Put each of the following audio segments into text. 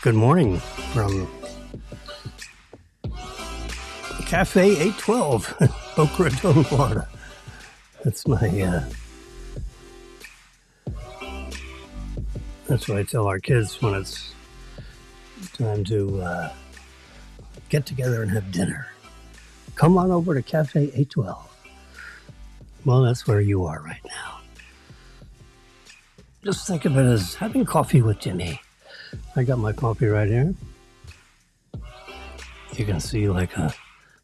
Good morning from Cafe 812, Boca Raton, Florida. That's what I tell our kids when it's time to get together and have dinner. Come on over to Cafe 812. Well, that's where you are right now. Just think of it as having coffee with Jimmy. I got my coffee right here. You can see like a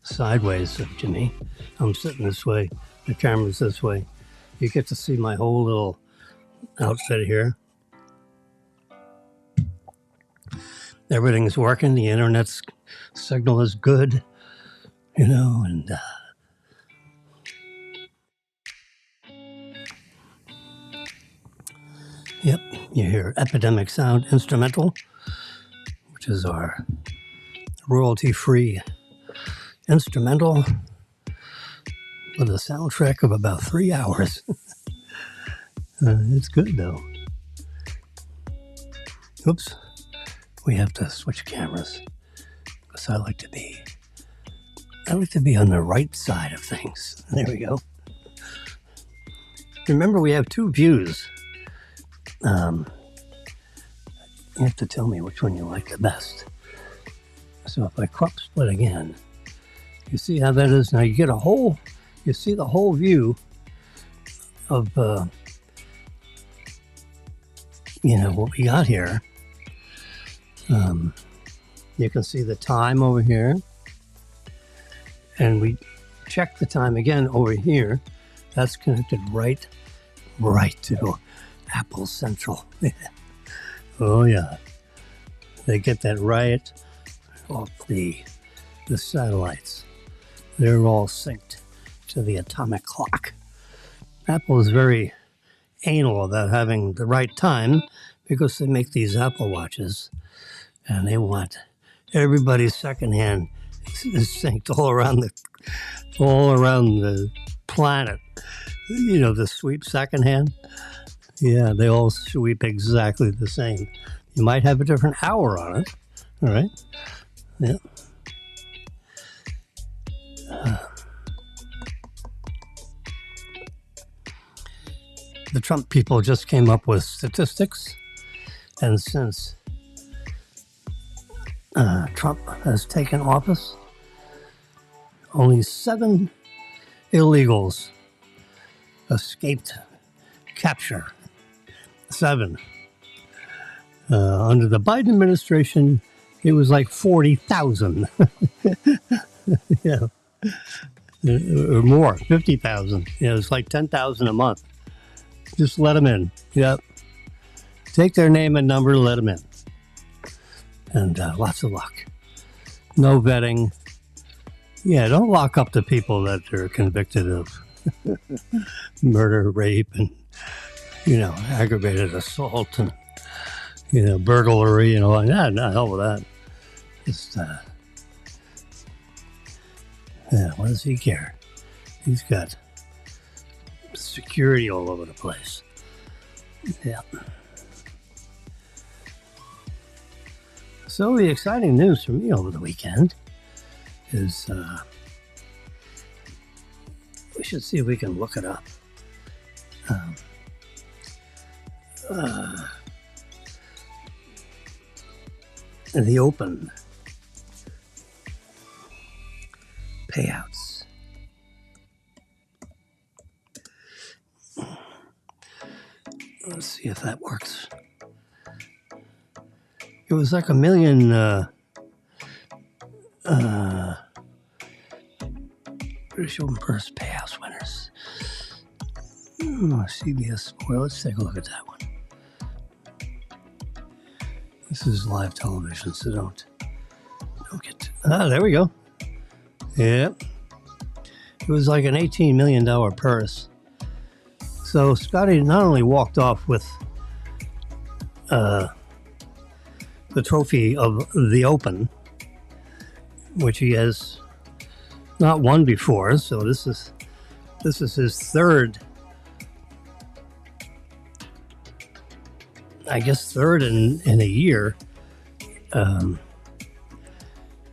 sideways of Jimmy. I'm sitting this way. The camera's this way. You get to see my whole little outfit here. Everything's working. The internet's signal is good, and yep, you hear Epidemic Sound Instrumental, which is our royalty-free instrumental with a soundtrack of about 3 hours. It's good, though. Oops. We have to switch cameras because I like to be on the right side of things. There we go. Remember, we have two views. You have to tell me which one you like the best. So if I crop split again, you see how that is? Now you see the whole view of, what we got here. You can see the time over here. And we check the time again over here. That's connected right to Apple Central. Oh yeah, they get that right off the satellites. They're all synced to the atomic clock. Apple is very anal about having the right time because they make these Apple Watches, and they want everybody's secondhand is synced all around the planet. The sweep secondhand. Yeah, they all sweep exactly the same. You might have a different hour on it. All right. Yeah. The Trump people just came up with statistics, and since Trump has taken office, only 7 illegals escaped capture. 7. Under the Biden administration, it was like 40,000. Yeah. Or more, 50,000. It's like 10,000 a month. Just let them in. Yep. Take their name and number, let them in. And lots of luck. No vetting. Yeah, don't lock up the people that are convicted of murder, rape, and aggravated assault and burglary, no, hell with that. Just what does he care? He's got security all over the place. Yeah. So the exciting news for me over the weekend is we should see if we can look it up. The open payouts. Let's see if that works. It was like $1 million British Open Purse payouts winners. CBS. Well, let's take a look at that one. This is live television, so don't get to... there we go. Yep. It was like an $18 million purse. So Scotty not only walked off with the trophy of the Open, which he has not won before, so this is his third, I guess third in a year.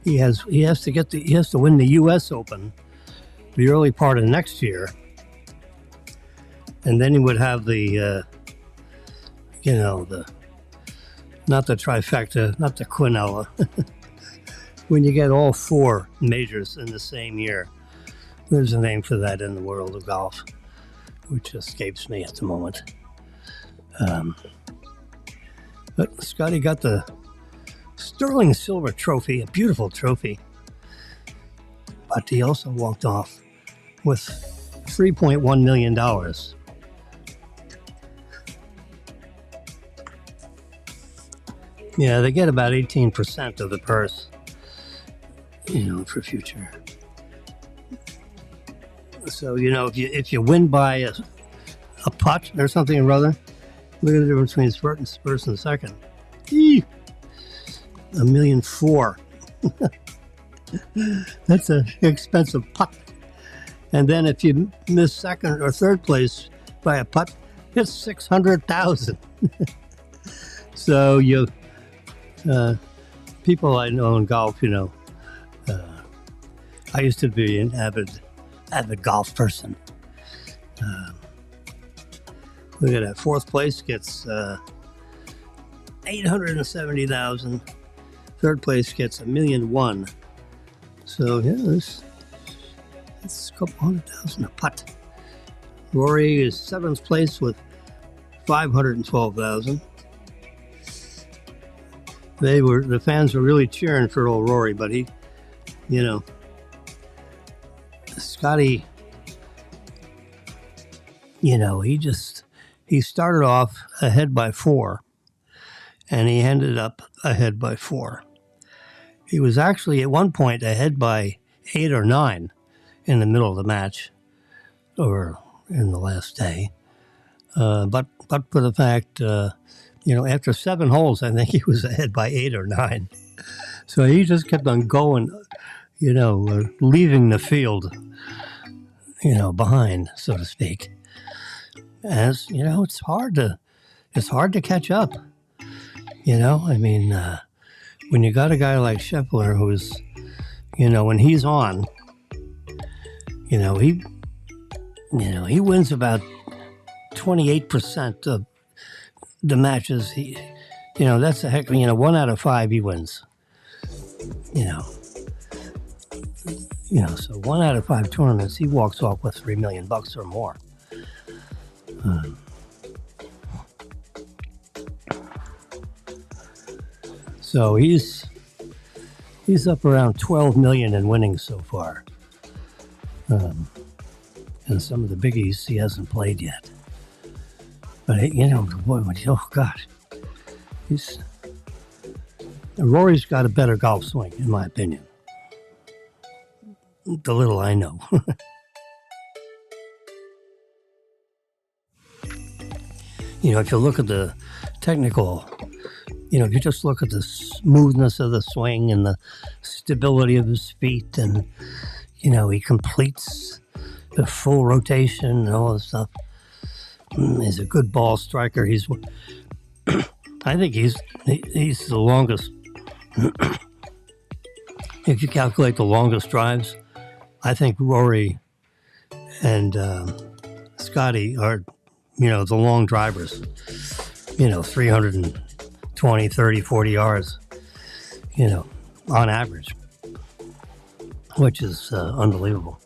He has to win the U.S. Open the early part of next year, and then he would have the not the trifecta, not the quinella. When you get all four majors in the same year, there's a name for that in the world of golf, which escapes me at the moment. But Scotty got the sterling silver trophy, a beautiful trophy. But he also walked off with $3.1 million. Yeah, they get about 18% of the purse, for future. So, if you win by a putt or something or other, look at the difference between first and second. $1.4 million. That's an expensive putt. And then if you miss second or third place by a putt, it's $600,000. So people I know in golf, I used to be an avid golf person. Look at that. Fourth place gets $870,000. Third place gets $1.1 million. So yeah, it's a couple $100,000 a putt. Rory is seventh place with $512,000. The fans were really cheering for old Rory, but he, Scotty, he started off ahead by 4, and he ended up ahead by 4. He was actually at one point ahead by 8 or 9 in the middle of the match, or in the last day. But for the fact, after 7 holes, I think he was ahead by 8 or 9. So he just kept on going, leaving the field, behind, so to speak. As it's hard to catch up. When you got a guy like Scheffler who's, when he's on, he wins about 28% of the matches. That's a heck. 1 out of 5 he wins. So 1 out of 5 tournaments he walks off with $3 million or more. So he's up around 12 million in winnings so far. And some of the biggies he hasn't played yet. But oh gosh, Rory's got a better golf swing, in my opinion. The little I know. If you look at the technical, if you just look at the smoothness of the swing and the stability of his feet, and he completes the full rotation and all this stuff. He's a good ball striker. I think he's the longest. If you calculate the longest drives, I think Rory and Scotty are, the long drivers. 320, 30, 40 yards, on average, which is unbelievable.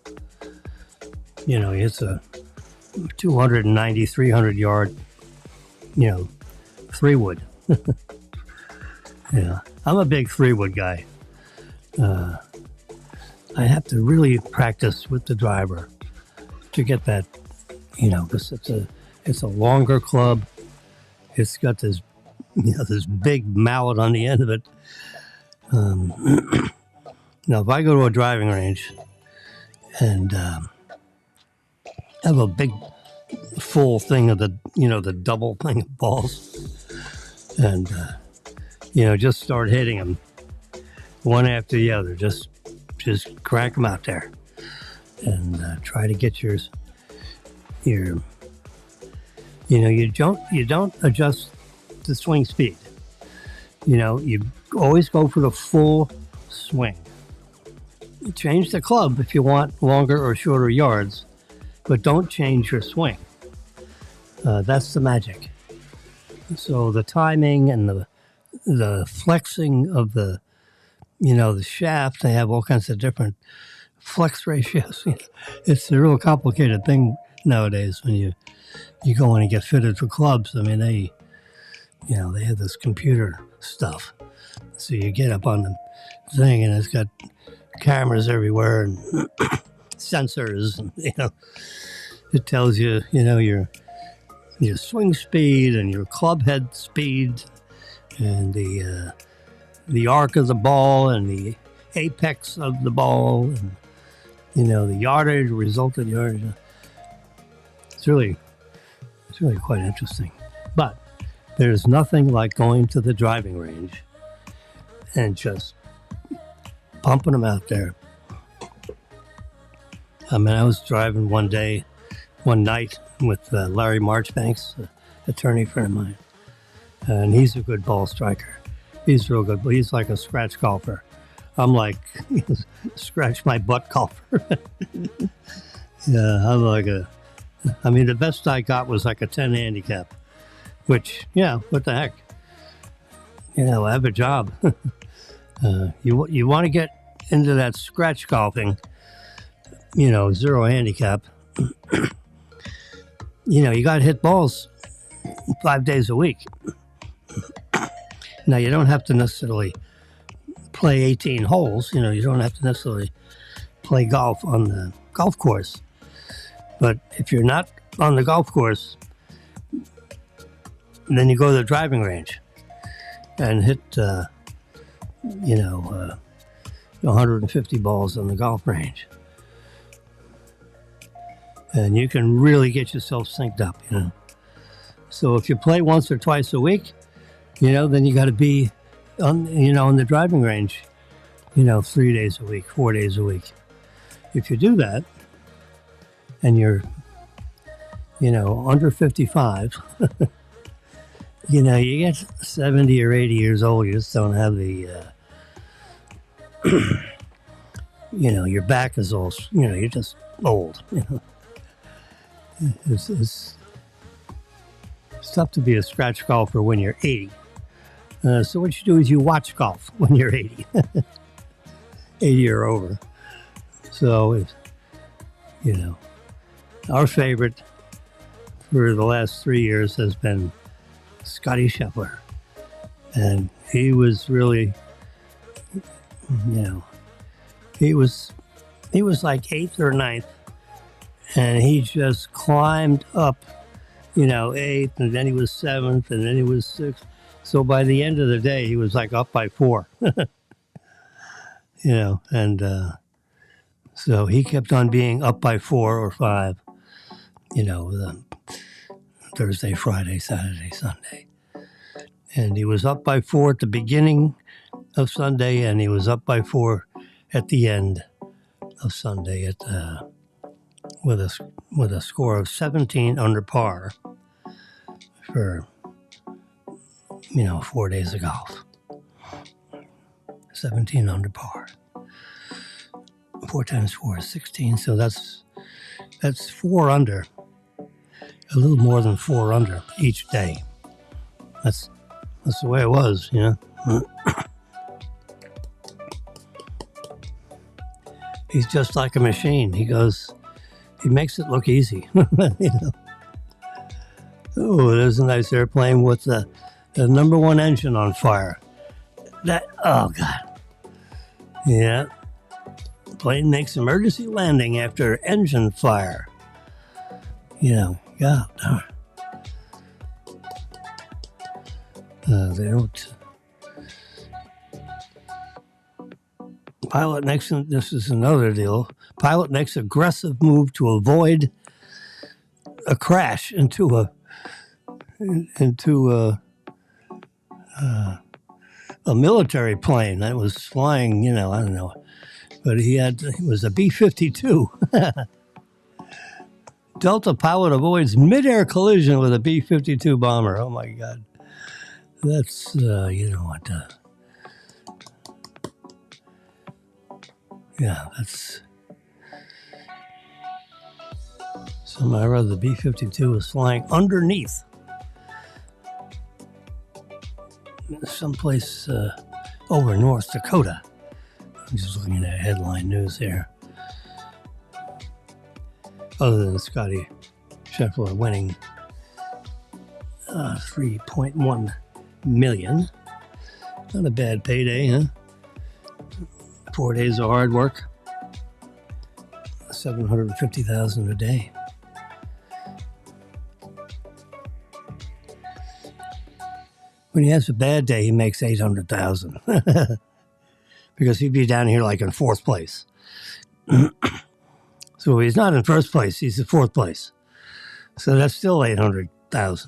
He hits a 290, 300 yard, 3-wood. Yeah, I'm a big 3-wood guy. I have to really practice with the driver to get that, because it's a longer club. It's got this, this big mallet on the end of it. Now, if I go to a driving range and have a big full thing of the, the double thing of balls. And, just start hitting them one after the other. Just crack them out there. And try to get your you don't adjust the swing speed. You always go for the full swing. Change the club if you want longer or shorter yards, but don't change your swing. That's the magic. So the timing and the flexing of the shaft, they have all kinds of different flex ratios. It's a real complicated thing nowadays when you go in and get fitted for clubs. I mean, they have this computer stuff. So you get up on the thing and it's got cameras everywhere and sensors, and it tells you your swing speed and your club head speed and the arc of the ball and the apex of the ball and the yardage, resultant yardage. It's really quite interesting. But there's nothing like going to the driving range and just pumping them out there. I mean, I was driving one night with Larry Marchbanks, an attorney friend of mine, and he's a good ball striker. He's real good, but he's like a scratch golfer. I'm like scratch my butt golfer. Yeah, I'm like the best I got was like a 10 handicap, which, what the heck? I have a job. You want to get into that scratch golfing, 0 handicap. You got to hit balls 5 days a week. Now, you don't have to necessarily play 18 holes. You don't have to necessarily play golf on the golf course. But if you're not on the golf course, then you go to the driving range and hit, 150 balls on the golf range. And you can really get yourself synced up, So if you play once or twice a week, then you got to be on the driving range, 3 days a week, 4 days a week. If you do that and you're, under 55, you get 70 or 80 years old, you just don't have the, your back is all, you're just old, It's tough to be a scratch golfer when you're 80. So what you do is you watch golf when you're 80. 80 or over. So, our favorite for the last 3 years has been Scotty Scheffler. And he was really, he was like 8th or 9th. And he just climbed up, 8th, and then he was 7th, and then he was 6th. So by the end of the day, he was like up by 4, and so he kept on being up by 4 or 5, Thursday, Friday, Saturday, Sunday. And he was up by 4 at the beginning of Sunday, and he was up by 4 at the end of Sunday with a score of 17 under par for 4 days of golf. 17 under par. 4 times 4 is 16, so that's 4 under. A little more than 4 under each day. That's the way it was, He's just like a machine. He makes it look easy. Oh, there's a nice airplane with the number 1 engine on fire. Oh God. Yeah. Plane makes emergency landing after engine fire. God darn. They don't. Pilot makes, this is another deal. Pilot makes aggressive move to avoid a crash into a military plane that was flying. I don't know, but it was a B-52. Delta pilot avoids midair collision with a B-52 bomber. Oh my God, that's yeah, that's. Somehow or other, the B-52 was flying underneath someplace over North Dakota. I'm just looking at headline news here. Other than Scotty Scheffler winning $3.1 million. Not a bad payday, huh? 4 days of hard work. $750,000 a day. When he has a bad day, he makes $800,000 because he'd be down here like in fourth place. So he's not in first place; he's in fourth place. So that's still $800,000.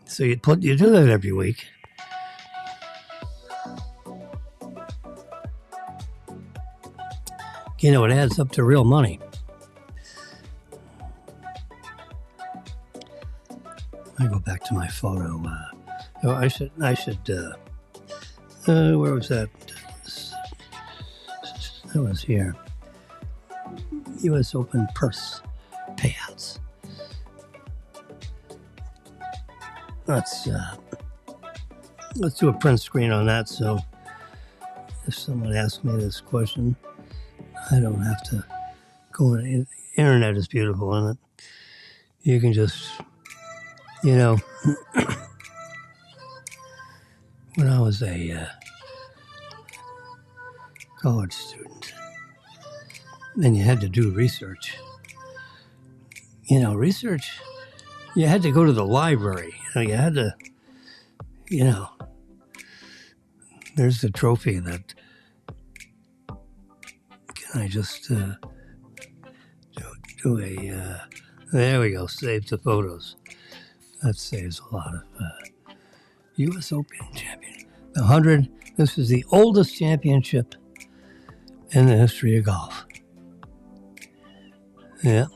So you do that every week. It adds up to real money. I go back to my photo. I should. Where was that? That was here. U.S. Open purse payouts. Let's do a print screen on that. So if someone asks me this question, I don't have to go on. Internet is beautiful, isn't it? You can just. When I was a college student, then you had to do research. Research, you had to go to the library. You had to, there's the trophy that, can I just do a, there we go, save the photos. That saves a lot of U.S. Open champion. The 100, this is the oldest championship in the history of golf. Yeah.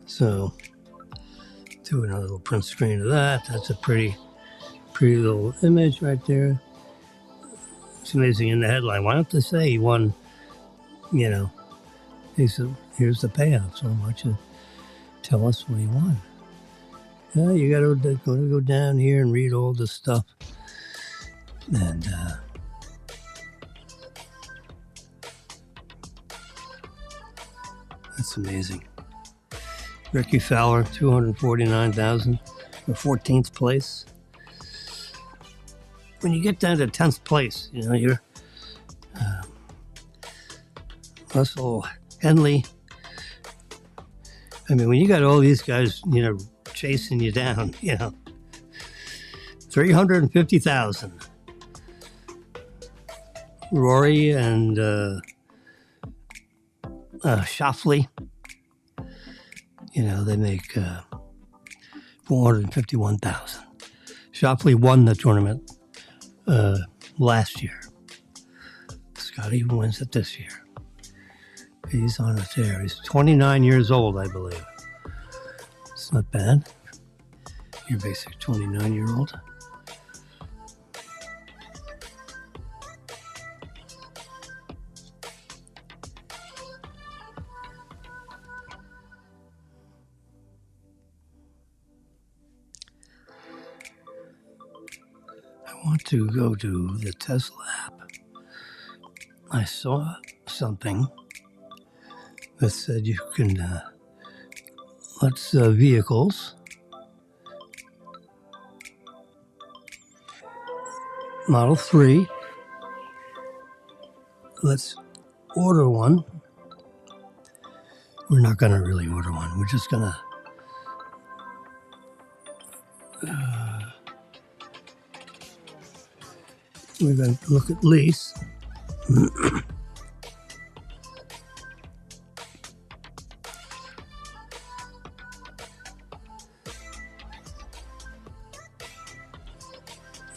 So, do another little print screen of that. That's a pretty little image right there. It's amazing in the headline. Why don't they say he won, he said, here's the payout. So why don't you tell us what he won? Yeah, you got to go down here and read all this stuff. And that's amazing. Ricky Fowler, $249,000 for 14th place. When you get down to 10th place, you're Russell Henley. I mean, when you got all these guys, chasing you down, 350,000. Rory and Schauffele, they make 451,000. Schauffele won the tournament last year. Scotty wins it this year. He's on a tear. He's 29 years old, I believe. It's not bad. You're basically 29-year-old. I want to go to the Tesla app. I saw something that said you can, vehicles, Model 3, let's order one. We're not going to really order one. We're just going to we're going to look at lease.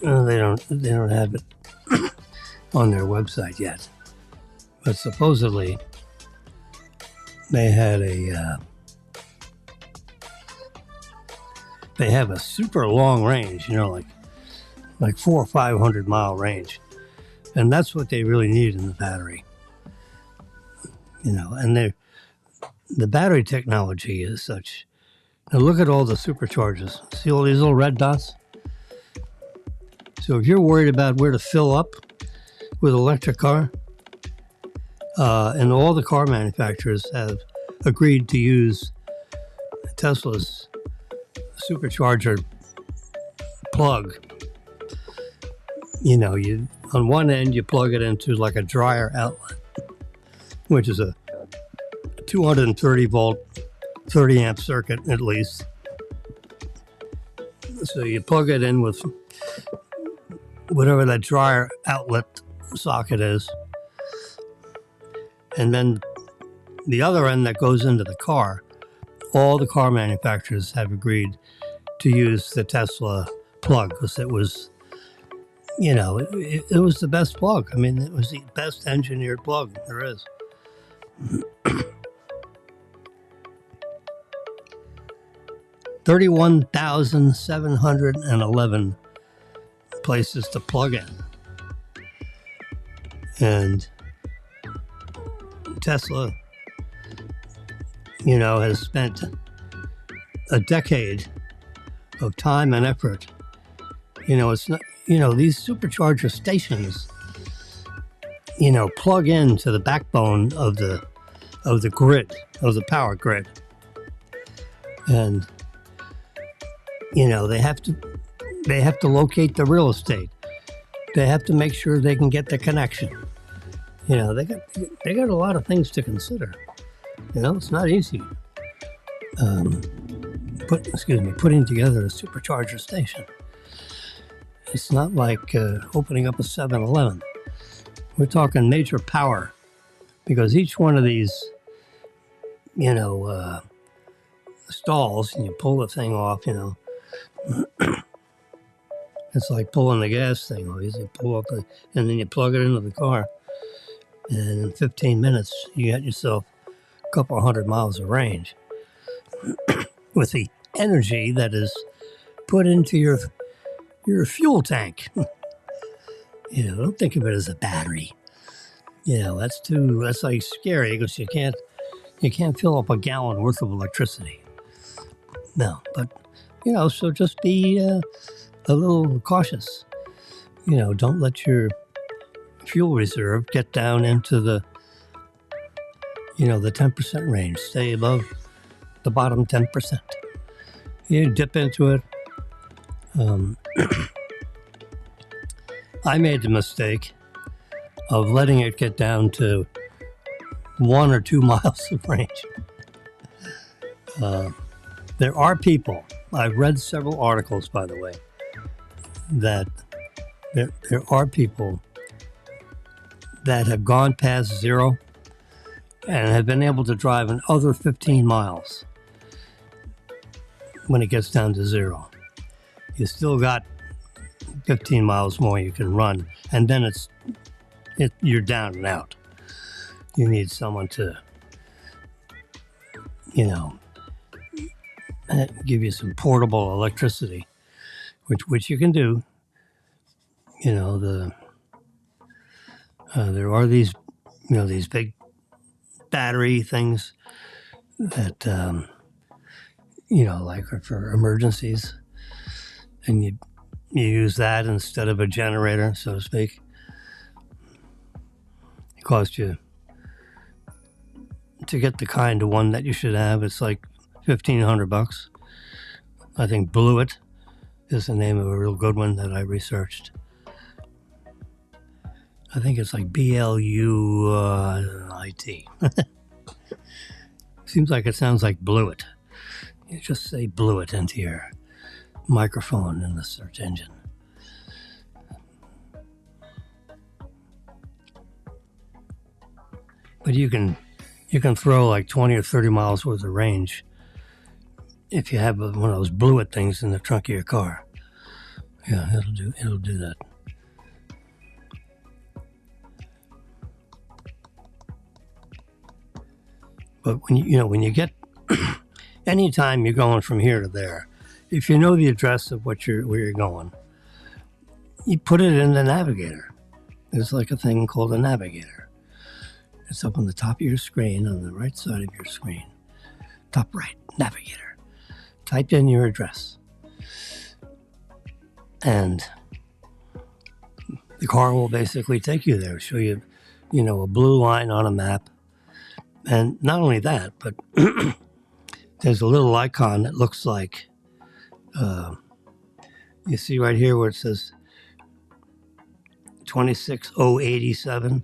They don't have it on their website yet, but supposedly they had they have a super long range, like 400 or 500 mile range, and that's what they really need in the battery. And the battery technology is such. Now look at all the superchargers. See all these little red dots? So if you're worried about where to fill up with an electric car, and all the car manufacturers have agreed to use Tesla's supercharger plug. You on one end you plug it into like a dryer outlet, which is a 230 volt, 30 amp circuit at least. So you plug it in with whatever that dryer outlet socket is, and then the other end that goes into the car, all the car manufacturers have agreed to use the Tesla plug because it was, it was the best plug. I mean, it was the best engineered plug there is. 31,711 places to plug in. And Tesla, has spent a decade of time and effort. It's not, these supercharger stations, plug into the backbone of the grid, of the power grid. And they have to locate the real estate. They have to make sure they can get the connection. They got a lot of things to consider. It's not easy. Putting together a supercharger station. It's not like opening up a 7-Eleven. We're talking major power, because each one of these, stalls, and you pull the thing off, it's like pulling the gas thing off. You pull up and then you plug it into the car, and in 15 minutes you got yourself a couple 100 miles of range with the energy that is put into your fuel tank. Don't think of it as a battery. That's like scary, because you can't fill up a gallon worth of electricity. No, but so just be a little cautious. Don't let your fuel reserve get down into the 10% range. Stay above the bottom 10%. You dip into it. I made the mistake of letting it get down to 1 or 2 miles of range. There are people, I've read several articles, by the way, that there are people that have gone past 0 and have been able to drive another 15 miles when it gets down to 0. You still got 15 miles more you can run, and then you're down and out. You need someone to, give you some portable electricity, which you can do. There are these big battery things that like are for emergencies, and you use that instead of a generator, so to speak. It costs you, to get the kind of one that you should have, it's like $1,500. I think Blueit is the name of a real good one that I researched. I think it's like BLUIT. Seems like it sounds like Blueit. You just say Blueit into your microphone in the search engine. But you can throw like 20 or 30 miles worth of range if you have one of those Blueit things in the trunk of your car. Yeah, it'll do that. But when you get, anytime you're going from here to there, if you know the address of where you're going, you put it in the navigator. There's like a thing called a navigator. It's up on the top of your screen, on the right side of your screen. Top right, navigator. Type in your address. And the car will basically take you there, show you, a blue line on a map. And not only that, but there's a little icon that looks like, you see right here where it says 26087.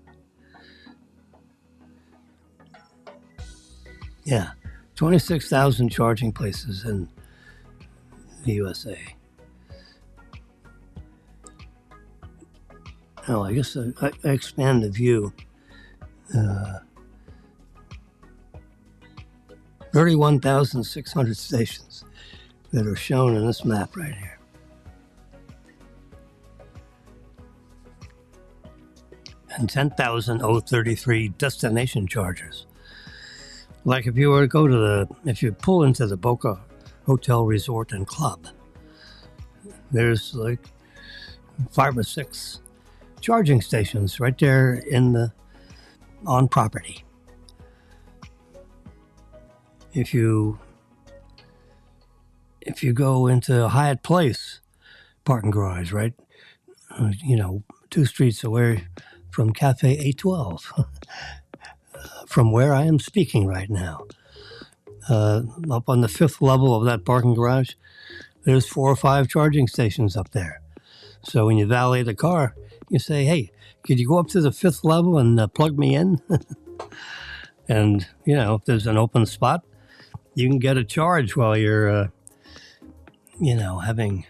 Yeah, 26,000 charging places in the USA. Oh, I guess I expand the view. 31,600 stations that are shown in this map right here. And 10,033 destination chargers. Like if you were to go if you pull into the Boca Hotel Resort and Club, there's like 5 or 6 charging stations right there on property. If you go into Hyatt Place parking garage, right, 2 streets away from Cafe 812, from where I am speaking right now, up on the 5th level of that parking garage, there's 4 or 5 charging stations up there. So when you valet the car, you say, "Hey, could you go up to the 5th level and plug me in?" And if there's an open spot, you can get a charge while you're, having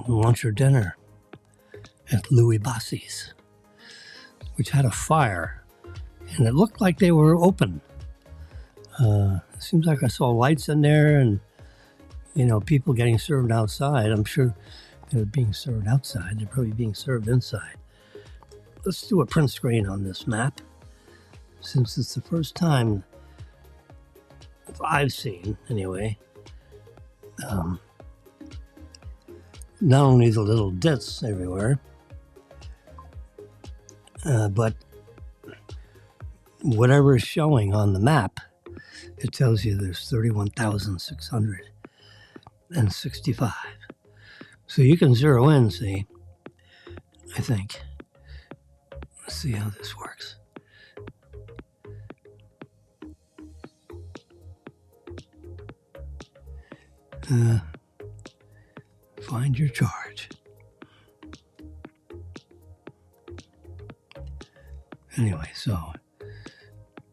lunch or dinner at Louis Bassi's, which had a fire, and it looked like they were open. It seems like I saw lights in there and, people getting served outside. I'm sure they're being served outside. They're probably being served inside. Let's do a print screen on this map, since it's the first time I've seen, anyway. Not only the little dits everywhere, but whatever is showing on the map, it tells you there's 31,665. So you can zero in, see, I think. Let's see how this works. Find your charge. Anyway, so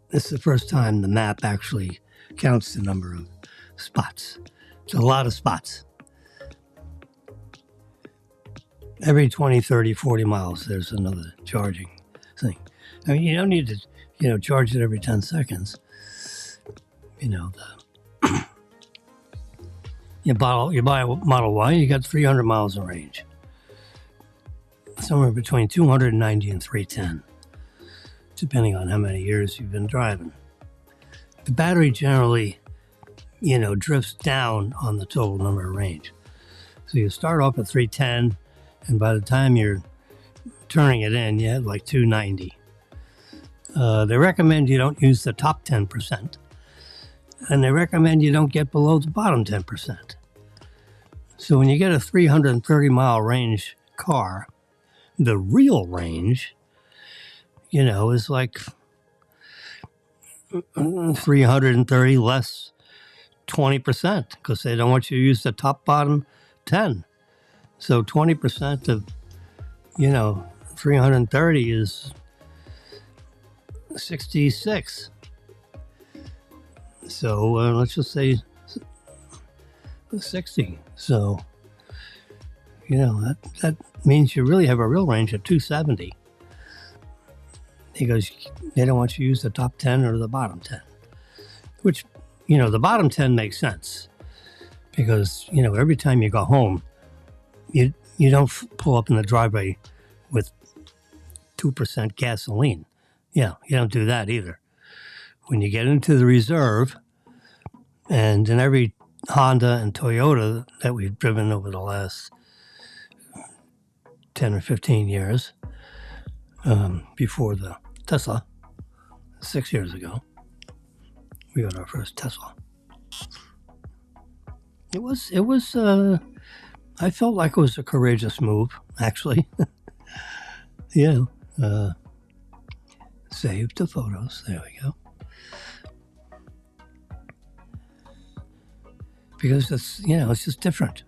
this is the first time the map actually counts the number of spots. It's a lot of spots. Every 20, 30, 40 miles, there's another charging thing. I mean, you don't need to, charge it every 10 seconds. You buy a Model Y, you got 300 miles of range. Somewhere between 290 and 310, depending on how many years you've been driving. The battery generally, drifts down on the total number of range. So you start off at 310, and by the time you're turning it in, you have like 290. They recommend you don't use the top 10%. And they recommend you don't get below the bottom 10%. So when you get a 330 mile range car, the real range, is like 330 less 20%, because they don't want you to use the top bottom 10. So 20% of, 330 is 66. So let's just say 60. So, that means you really have a real range of 270. Because they don't want you to use the top 10 or the bottom 10. Which, the bottom 10 makes sense. because, every time you go home, you don't pull up in the driveway with 2% gasoline. Yeah, you don't do that either. When you get into the reserve, and in every Honda and Toyota that we've driven over the last 10 or 15 years, before the Tesla, 6 years ago, we got our first Tesla. It was, I felt like it was a courageous move, actually. Save the photos. There we go. Because it's just different.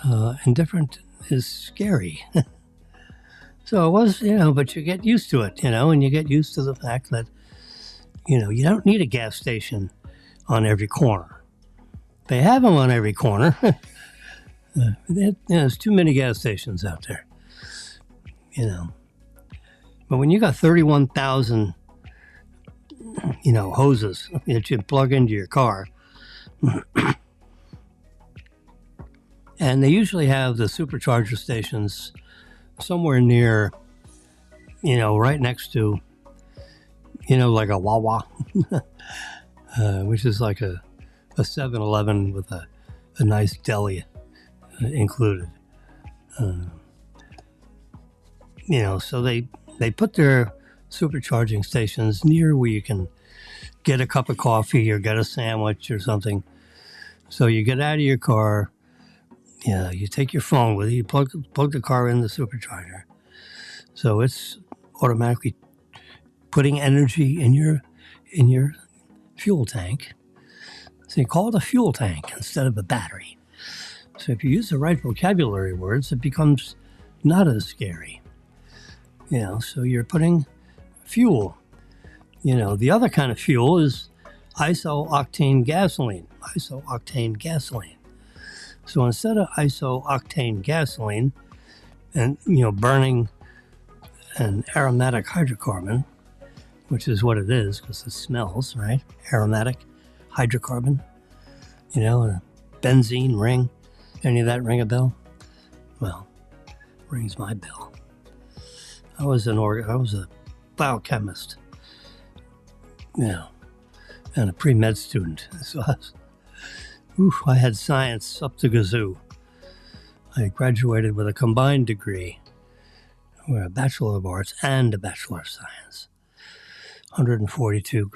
And different is scary. So it was, but you get used to it, and you get used to the fact that, you don't need a gas station on every corner. They have them on every corner. There's too many gas stations out there, But when you got 31,000, hoses that you plug into your car, and they usually have the supercharger stations somewhere near, right next to, like a Wawa, which is like a 7-Eleven with a nice deli included. So they put their supercharging stations near where you can get a cup of coffee or get a sandwich or something. So you get out of your car, you take your phone with you, plug the car in the supercharger. So it's automatically putting energy in your fuel tank. So you call it a fuel tank instead of a battery. So if you use the right vocabulary words, it becomes not as scary. So you're putting fuel. The other kind of fuel is iso-octane gasoline. Iso-octane gasoline. So instead of iso-octane gasoline and, burning an aromatic hydrocarbon, which is what it is because it smells, right? Aromatic hydrocarbon, a benzene ring. Any of that ring a bell? Well, rings my bell. I was a biochemist, and a pre-med student. So I had science up the gazoo. I graduated with a combined degree, or a Bachelor of Arts and a Bachelor of Science. 142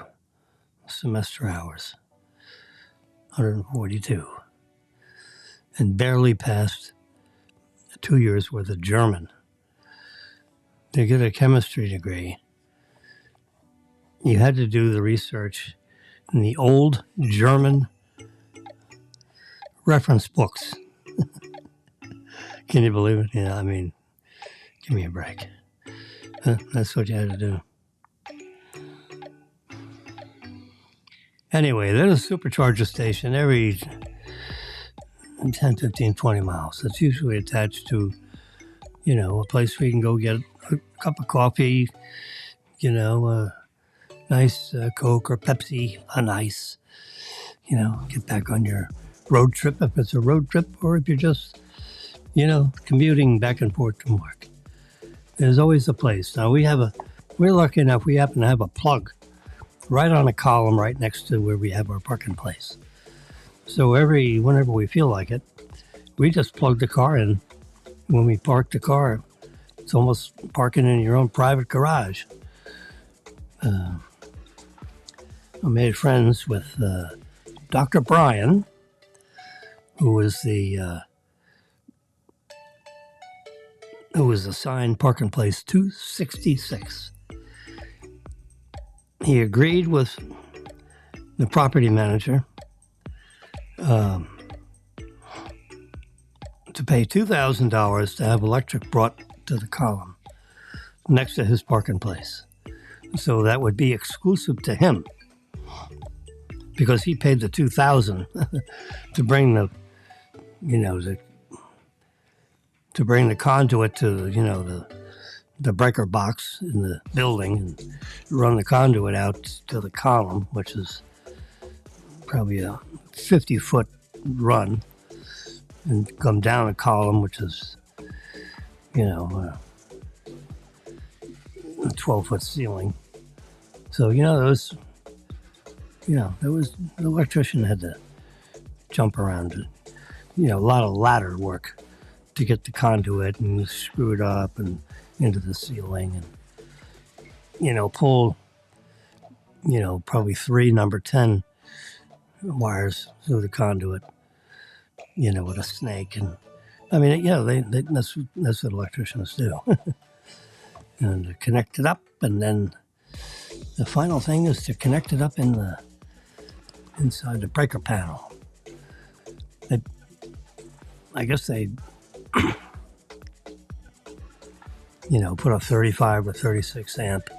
semester hours. 142. And barely passed 2 years worth of German. To get a chemistry degree, you had to do the research in the old German reference books. Can you believe it? Yeah, give me a break. That's what you had to do. Anyway, there's a supercharger station every 10, 15, 20 miles. It's usually attached to, a place where you can go get a cup of coffee, a nice Coke or Pepsi on ice, get back on your road trip if it's a road trip, or if you're just, commuting back and forth to work. There's always a place. Now we're lucky enough we happen to have a plug right on a column right next to where we have our parking place. So whenever we feel like it, we just plug the car in. When we park the car, it's almost parking in your own private garage. I made friends with Dr. Brian, who was assigned parking place 266. He agreed with the property manager to pay $2,000 to have electric brought to the column next to his parking place. So that would be exclusive to him because he paid the $2,000 to bring to bring the conduit to the breaker box in the building and run the conduit out to the column, which is probably a 50-foot run and come down a column, which is, you know, a 12-foot ceiling. So, you know, there was the electrician had to jump around, you know, a lot of ladder work to get the conduit and screw it up and into the ceiling and, you know, pull, you know, probably 3 number 10 wires through the conduit, you know, with a snake. And I mean, yeah, that's what electricians do. And connect it up, and then the final thing is to connect it up inside the breaker panel. I guess they, you know, put a 35 or 36 amp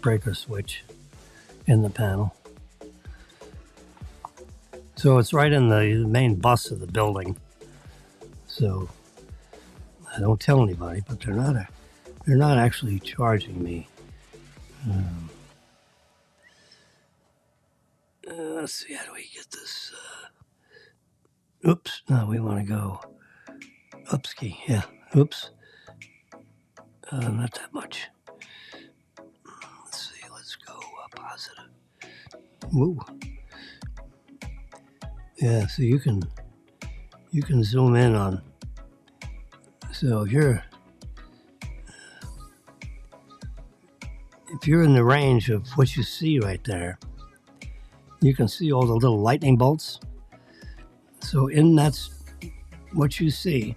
breaker switch in the panel. So it's right in the main bus of the building. So I don't tell anybody, but they're not actually charging me. Let's see, how do we get this? Oops, no, we want to go upski. Yeah, oops. Not that much. Let's see, let's go positive. Woo. Yeah, so you can zoom in on. So if you're in the range of what you see right there, you can see all the little lightning bolts. So that's what you see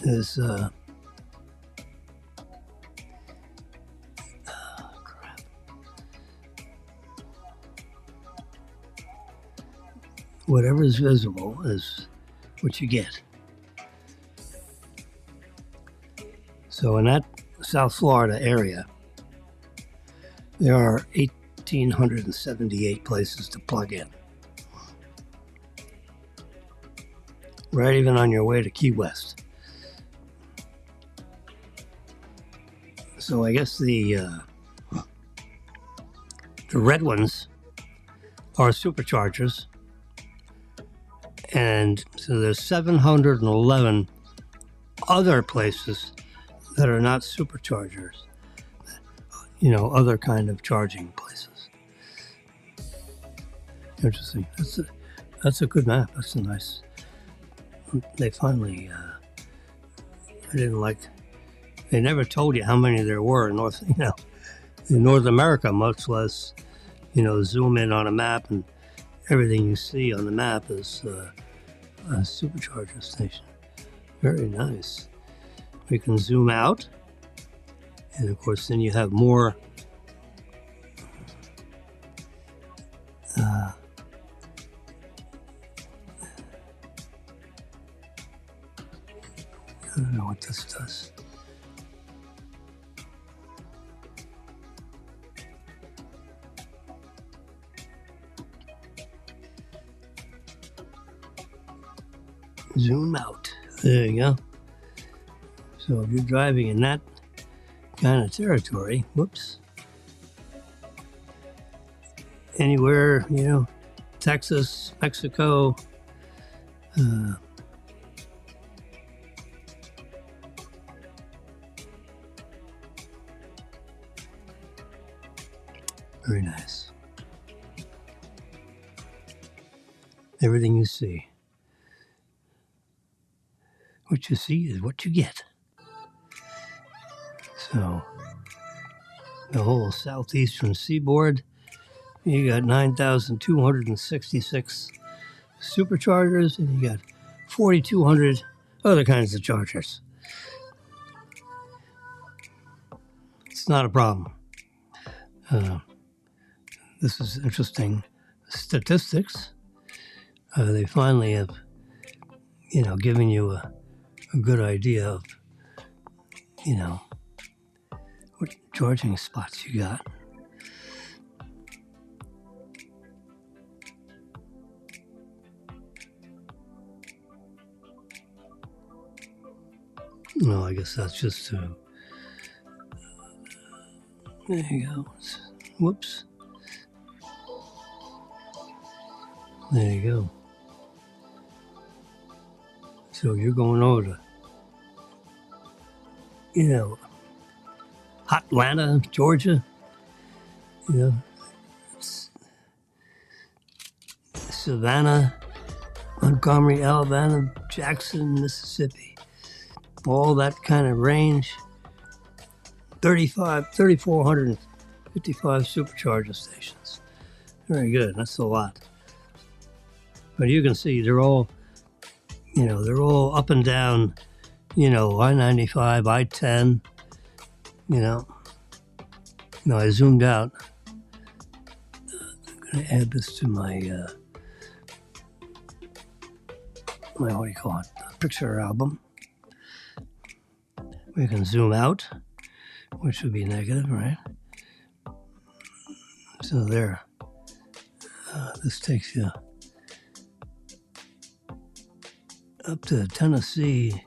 is crap. Whatever is visible is what you get. So in that South Florida area, there are 1,878 places to plug in. Right, even on your way to Key West. So I guess the red ones are superchargers, and so there's 711 other places that are not superchargers. You know, other kind of charging places. Interesting. That's a good map. That's a nice. They finally. I didn't like. They never told you how many there were in North. You know, in North America, much less. You know, zoom in on a map and everything you see on the map is a supercharger station. Very nice. We can zoom out, and of course, then you have more. I don't know what this does. Zoom out. There you go. So if you're driving in that kind of territory, whoops, anywhere, you know, Texas, Mexico, very nice. Everything you see. What you see is what you get. So, the whole southeastern seaboard, you got 9,266 superchargers, and you got 4,200 other kinds of chargers. It's not a problem. This is interesting statistics. They finally have, you know, given you a good idea of, you know, what charging spots you got. No, I guess that's just to. There you go. Whoops. There you go. So you're going over to, you know, Atlanta, Georgia, you know, Savannah, Montgomery, Alabama, Jackson, Mississippi, all that kind of range. 3,455 supercharger stations. Very good. That's a lot. But you can see they're all, they're all up and down, I-95, I-10, Now I zoomed out. I'm going to add this to my, what do you call it? Picture album. We can zoom out, which would be negative, right? So there. This takes you up to Tennessee,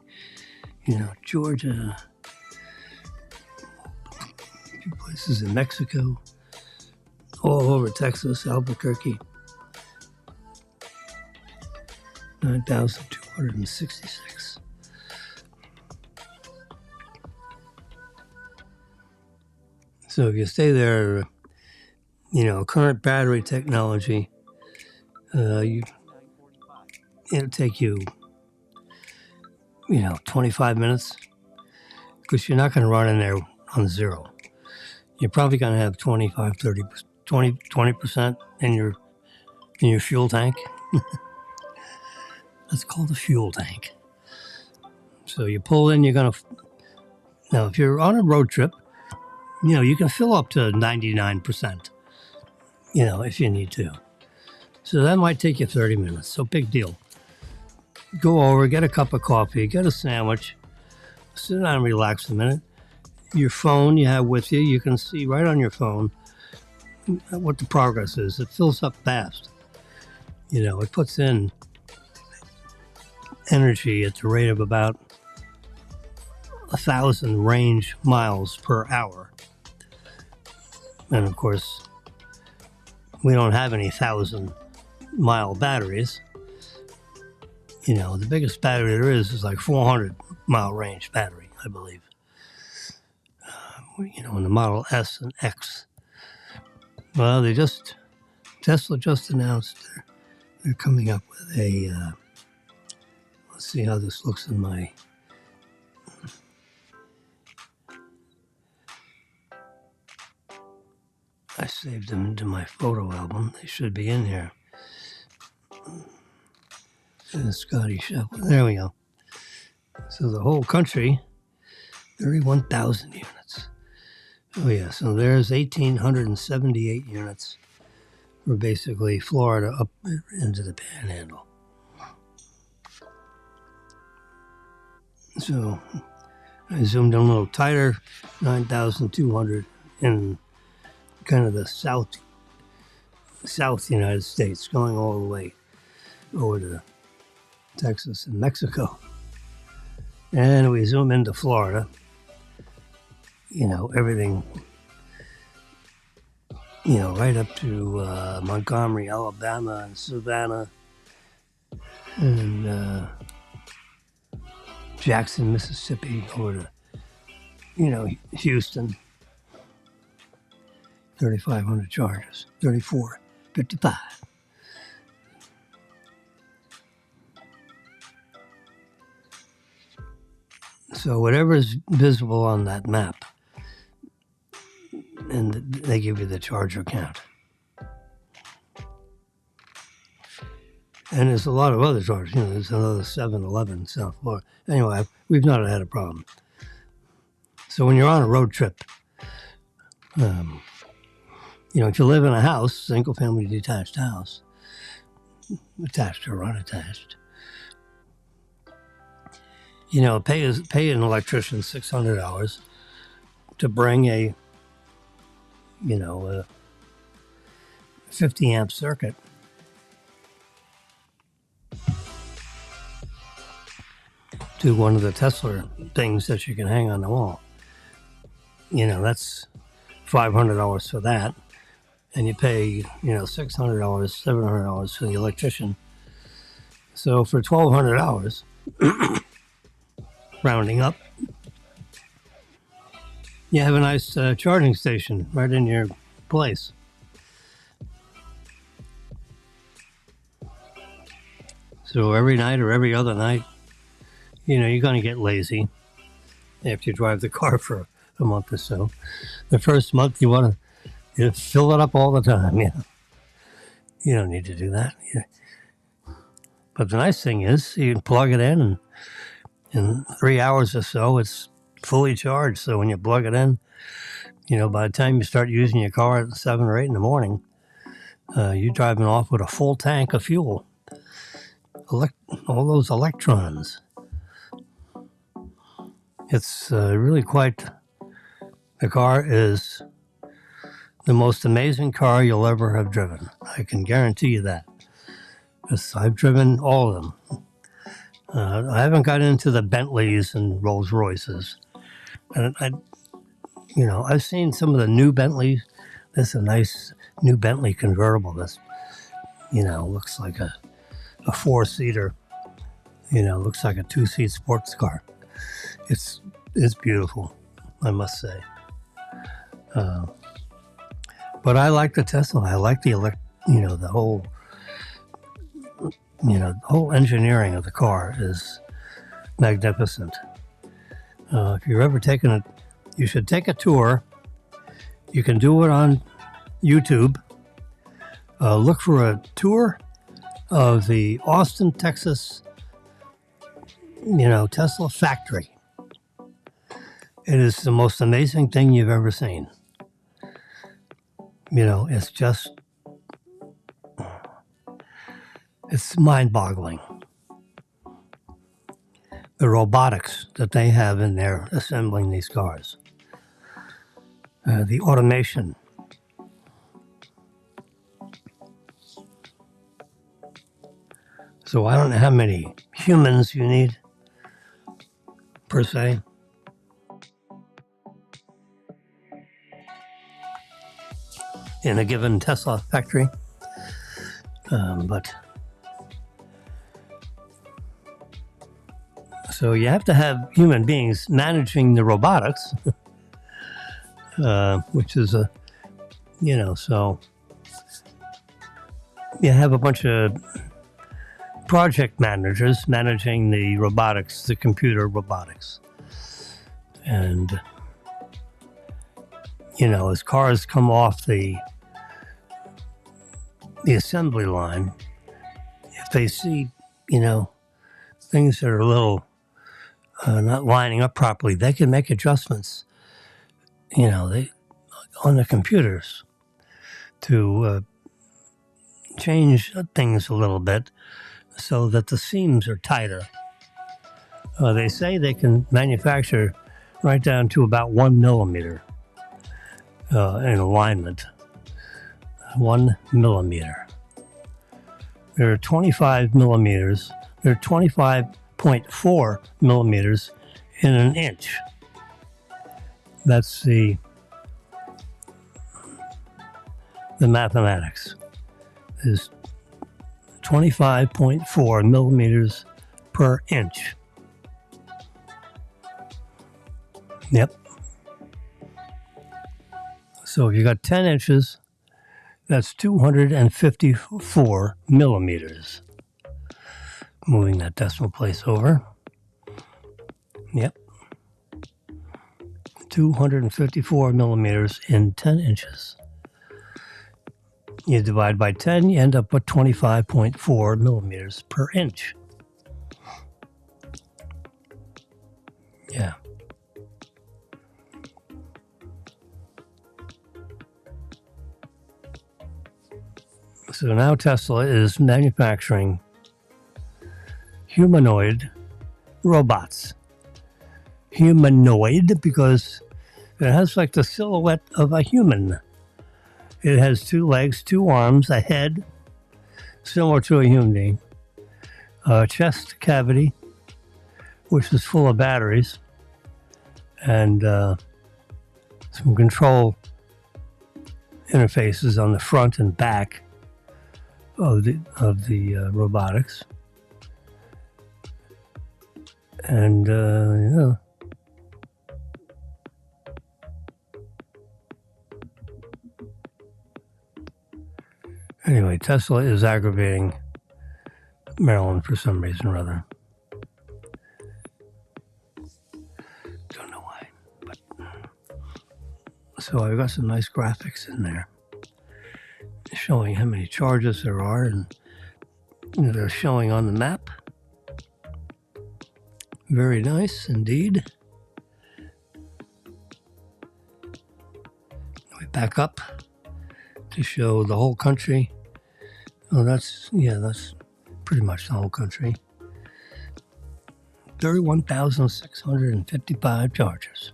Georgia, a few places in Mexico, all over Texas, Albuquerque, 9,266. So if you stay there, current battery technology, it'll take you, 25 minutes, because you're not going to run in there on zero. You're probably going to have 25, 30, 20% in your fuel tank. That's called a fuel tank. So you pull in, now if you're on a road trip, you can fill up to 99%, if you need to. So that might take you 30 minutes. So big deal. Go over, get a cup of coffee, get a sandwich, sit down and relax a minute. Your phone you have with you, you can see right on your phone what the progress is. It fills up fast. It puts in energy at the rate of about 1,000 range miles per hour. And of course, we don't have any 1,000-mile batteries. The biggest battery there is like 400-mile range battery, I believe. In the Model S and X. Well, Tesla just announced they're coming up with a, let's see how this looks in my, I saved them into my photo album. They should be in here. Scotty Shuffle. There we go. So the whole country, 31,000 units. Oh yeah, so there's 1,878 units for basically Florida up into the Panhandle. So I zoomed in a little tighter, 9,200 in kind of the south United States, going all the way over to Texas and Mexico. And we zoom into Florida. Everything, right up to Montgomery, Alabama, and Savannah, and Jackson, Mississippi, over to, Houston. 3,500 charges, 3,455. So whatever is visible on that map, and they give you the charger count. And there's a lot of other chargers. There's another 7-Eleven in South Florida. Anyway, we've not had a problem. So when you're on a road trip, if you live in a house, single-family detached house, attached or unattached, pay an electrician $600 to bring a 50 amp circuit to one of the Tesla things that you can hang on the wall. That's $500 for that. and you pay, $600, $700 for the electrician. So for $1,200, rounding up, you have a nice charging station right in your place. So every night or every other night, you're going to get lazy after you drive the car for a month or so. The first month, you want to fill it up all the time. You don't need to do that. But the nice thing is you can plug it in, and in 3 hours or so, it's fully charged. So when you plug it in, by the time you start using your car at 7 or 8 in the morning, you're driving off with a full tank of fuel. All those electrons. It's really quite... The car is the most amazing car you'll ever have driven. I can guarantee you that. Because I've driven all of them. I haven't got into the Bentleys and Rolls Royces. And I've seen some of the new Bentleys. There's a nice new Bentley convertible that's, looks like a four-seater. Looks like a two-seat sports car. It's beautiful, I must say. But I like the Tesla. I like the whole engineering of the car is magnificent. If you're ever taking it, you should take a tour. You can do it on YouTube. Look for a tour of the Austin, Texas, Tesla factory. It is the most amazing thing you've ever seen. It's mind-boggling. The robotics that they have in there assembling these cars. The automation. So I don't know how many humans you need, per se. In a given Tesla factory. So you have to have human beings managing the robotics, which is so you have a bunch of project managers managing the robotics, the computer robotics. And, as cars come off the assembly line, if they see, things that are a little not lining up properly, they can make adjustments, on the computers to change things a little bit so that the seams are tighter. They say they can manufacture right down to about 1 millimeter in alignment. 1 millimeter. There are 25 millimeters. There are 25.4 millimeters in an inch. That's the mathematics. Is 25.4 millimeters per inch. Yep. So if you got 10 inches, that's 254 millimeters. Moving that decimal place over. Yep. 254 millimeters in 10 inches. You divide by 10, you end up with 25.4 millimeters per inch. Yeah. So now Tesla is manufacturing humanoid robots. Humanoid because it has like the silhouette of a human. It has 2 legs, 2 arms, a head, similar to a human being, a chest cavity, which is full of batteries, and some control interfaces on the front and back of the robotics, and yeah. Anyway, Tesla is aggravating Maryland for some reason or other. Don't know why, but so I've got some nice graphics in there showing how many charges there are, and they're showing on the map. Very nice indeed. We back up to show the whole country. Oh, that's pretty much the whole country. 31,655 chargers.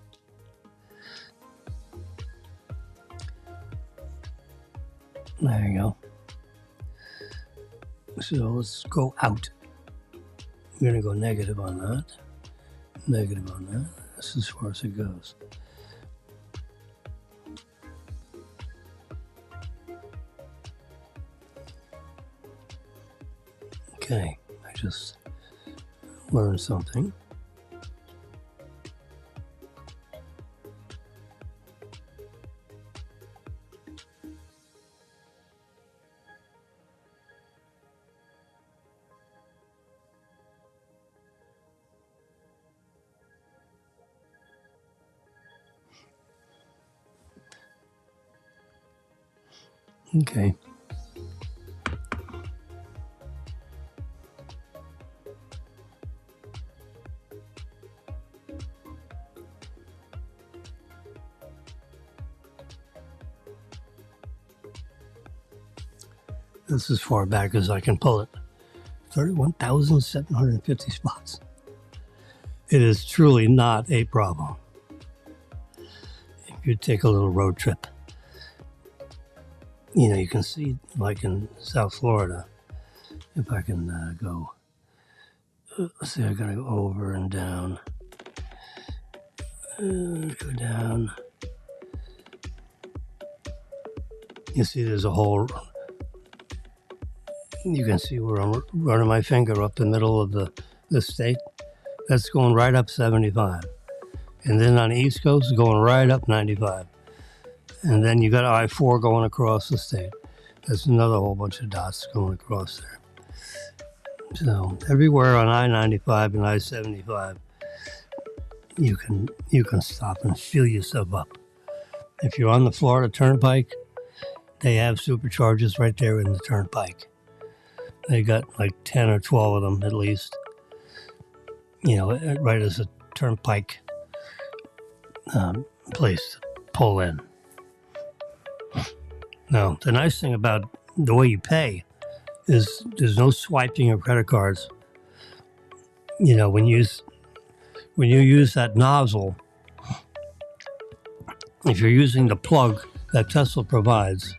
There you go. So let's go out. We're going to go negative on that. Negative on that. This is as far as it goes. Okay, I just learned something. Okay. This is as far back as I can pull it. 31,750 spots. It is truly not a problem. If you take a little road trip, you can see, like in South Florida, if I can go, let's see, I gotta go over and down. Go down. You see there's a whole, you can see where I'm running my finger up the middle of the state. That's going right up 75. And then on the East Coast, it's going right up 95. And then you got I-4 going across the state. There's another whole bunch of dots going across there. So everywhere on I-95 and I-75, you can stop and fill yourself up. If you're on the Florida Turnpike, they have superchargers right there in the Turnpike. They got like 10 or 12 of them at least. Right as a Turnpike place to pull in. Now, the nice thing about the way you pay is there's no swiping of credit cards. When you use that nozzle, if you're using the plug that Tesla provides,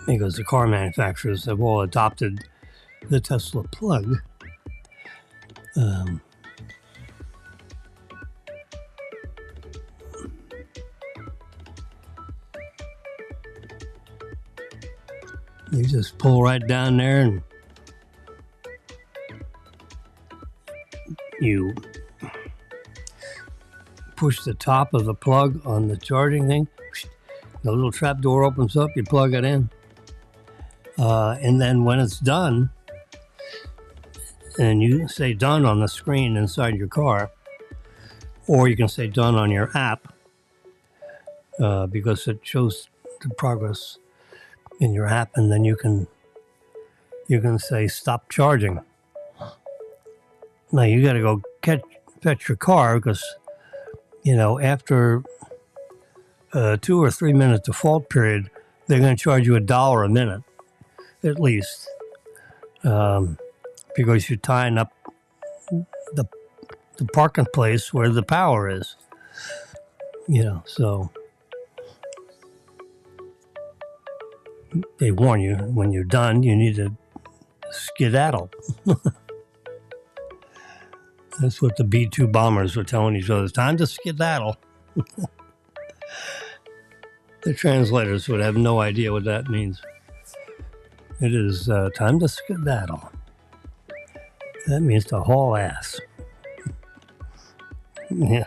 because the car manufacturers have all adopted the Tesla plug. You just pull right down there and you push the top of the plug on the charging thing. The little trap door opens up, you plug it in. And then when it's done, and you say done on the screen inside your car, or you can say done on your app, because it shows the progress in your app, and then you can say stop charging. Now you got to go fetch your car, because after 2 or 3 minute default period, they're going to charge you $1 a minute at least, because you're tying up the parking place where the power is. So they warn you when you're done, you need to skedaddle. That's what the B-2 bombers were telling each other. It's time to skedaddle. The translators would have no idea what that means. It is time to skedaddle. That means to haul ass. Yeah.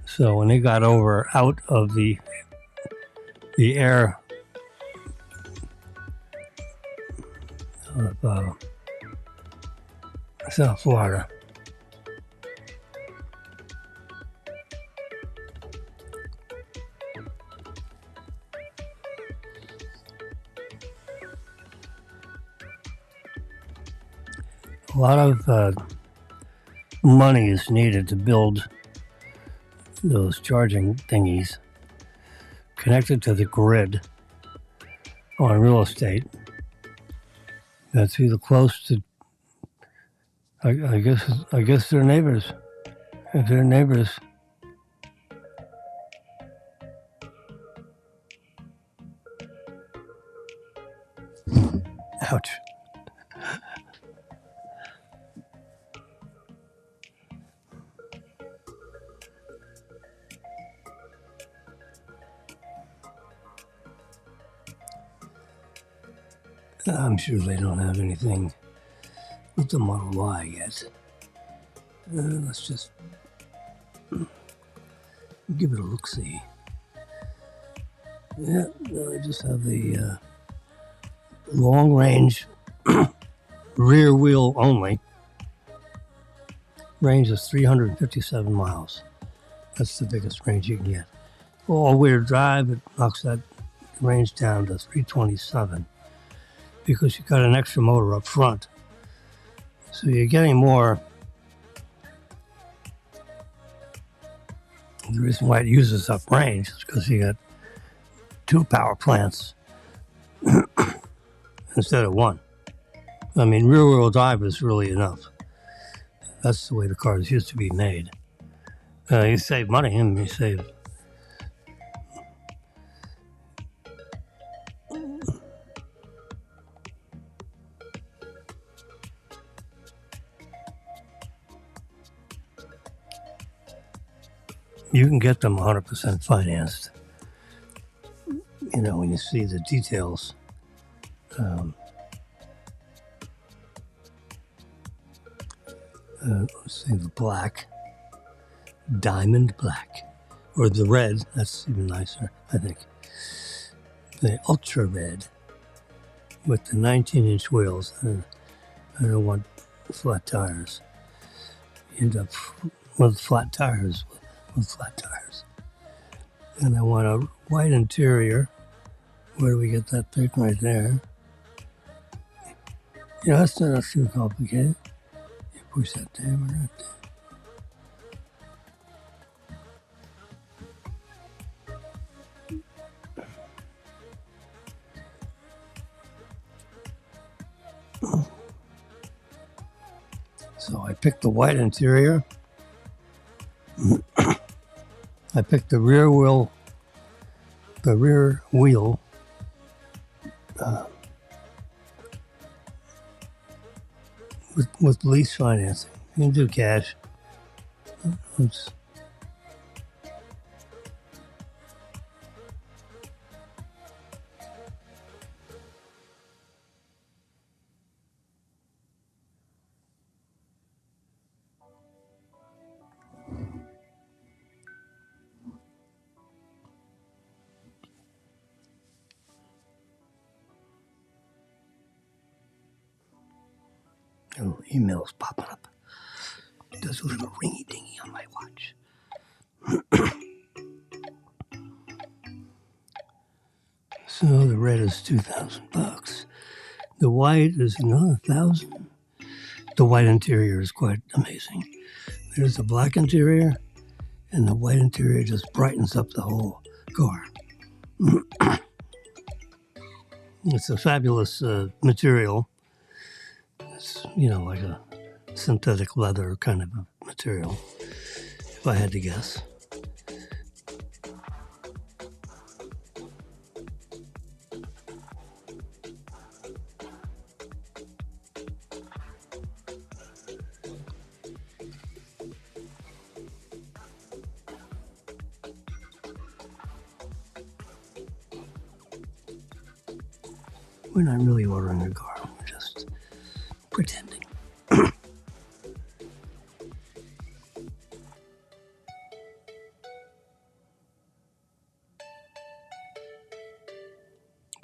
So when they got out of the air of South Florida, a lot of money is needed to build those charging thingies connected to the grid on real estate. That's either close to, I guess they're neighbors. If they're neighbors, ouch. I'm sure they don't have anything with the Model Y yet. Let's just give it a look-see. Yeah, I just have the long-range rear wheel only. Range is 357 miles. That's the biggest range you can get. All-wheel drive, it knocks that range down to 327 because you got an extra motor up front. So you're getting more. The reason why it uses up range is because you got 2 power plants instead of 1. I mean, rear-wheel drive is really enough. That's the way the cars used to be made. You save money and you save. You can get them 100% financed. You know, when you see the details. Let's see, the black, diamond black, or the red, that's even nicer, I think. The ultra red with the 19-inch wheels. I don't want flat tires. You end up with flat tires. And I want a white interior. Where do we get that pic? Right there. You know, that's not too complicated. You push that down right there. So I picked the white interior. I picked the rear wheel with lease financing. You can do cash. Oops. Oh, emails popping up. It does a little ringy dingy on my watch. So the red is $2,000. The white is another $1,000. The white interior is quite amazing. There's the black interior, and the white interior just brightens up the whole car. It's a fabulous material. It's, you know, like a synthetic leather kind of a material, if I had to guess. We're not really ordering a car. We're just pretending. But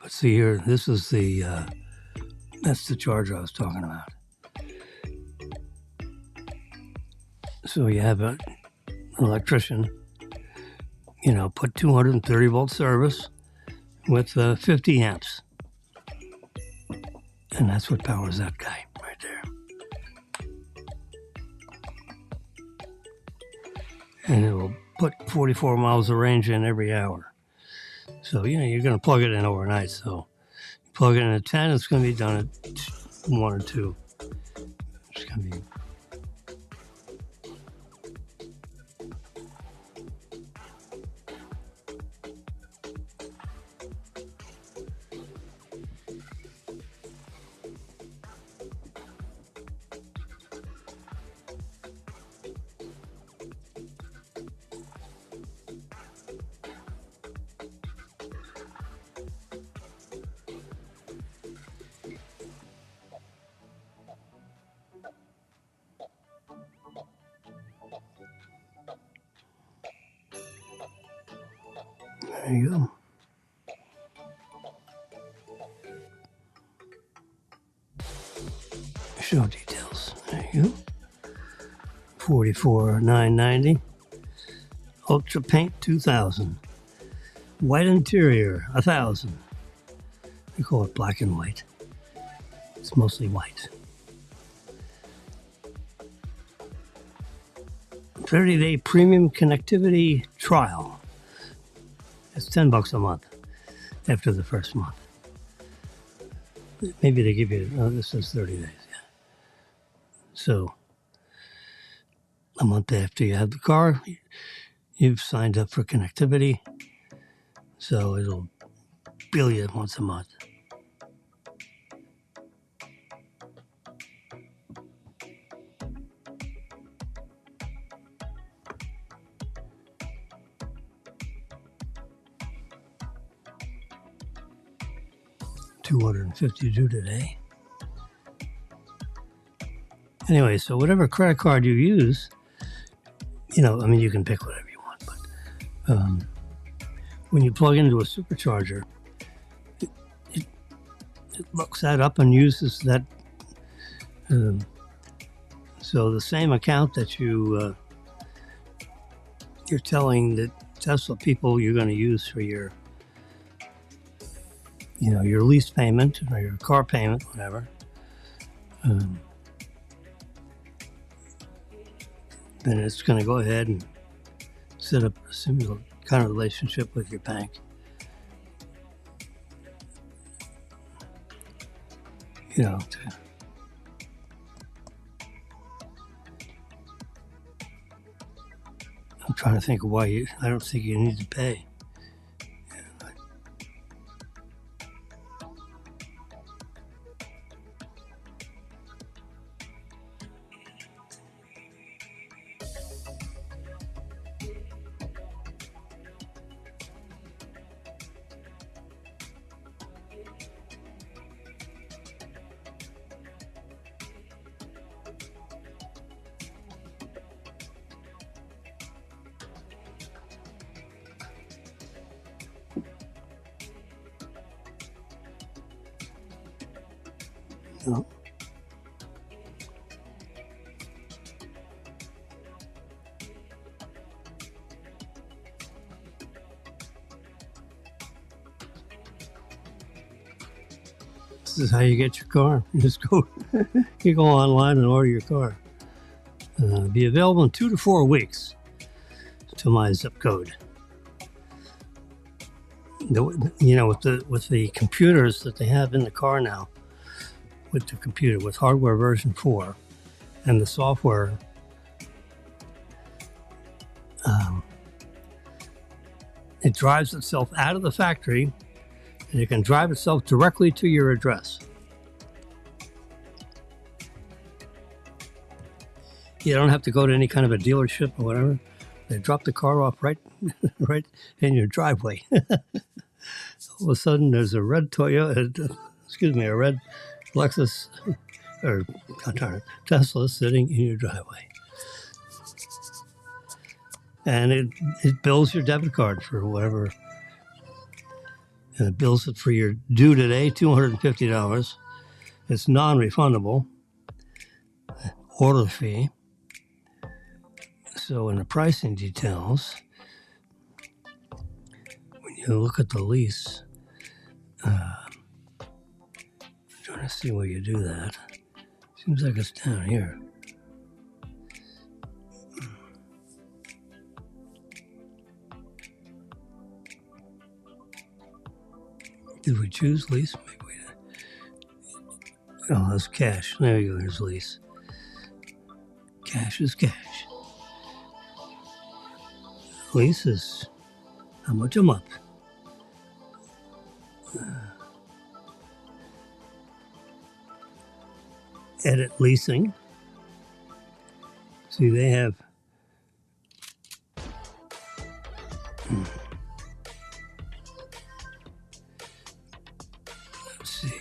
see here, this is that's the charger I was talking about. So you have an electrician, put 230 volt service with 50 amps. And that's what powers that guy right there. And it will put 44 miles of range in every hour. So, you're going to plug it in overnight. So you plug it in at 10, it's going to be done at 1 or 2. It's going to be... There you go. Show details. There you go. $44,990. Ultra Paint 2000. White interior 1,000. We call it black and white. It's mostly white. 30-day premium connectivity trial. It's $10 a month after the first month. Maybe they give you, this is 30 days, yeah. So, a month after you have the car, you've signed up for connectivity. So it'll bill you once a month. $250 due today. Anyway, so whatever credit card you use, you can pick whatever you want, but when you plug into a supercharger, it looks that up and uses that. So the same account that you're telling the Tesla people you're going to use for your lease payment or your car payment, whatever. Then it's going to go ahead and set up a similar kind of relationship with your bank. I'm trying to think of why I don't think you need to pay. No. This is how you get your car. You just go, you go online and order your car. Be available in 2 to 4 weeks to my zip code. With the computers that they have in the car now, with hardware version 4 and the software, it drives itself out of the factory and it can drive itself directly to your address. You don't have to go to any kind of a dealership or whatever. They drop the car off right in your driveway. All of a sudden, there's a red Toyota, a red Lexus or Tesla sitting in your driveway. And it bills your debit card for whatever. And it bills it for your due today, $250. It's non-refundable. Order fee. So in the pricing details, when you look at the lease, trying to see where you do that. Seems like it's down here. Did we choose lease? Maybe we did. Oh, that's cash. There you go. Here's lease. Cash is cash. Lease is how much a month? Edit leasing. See, they have. Let's see.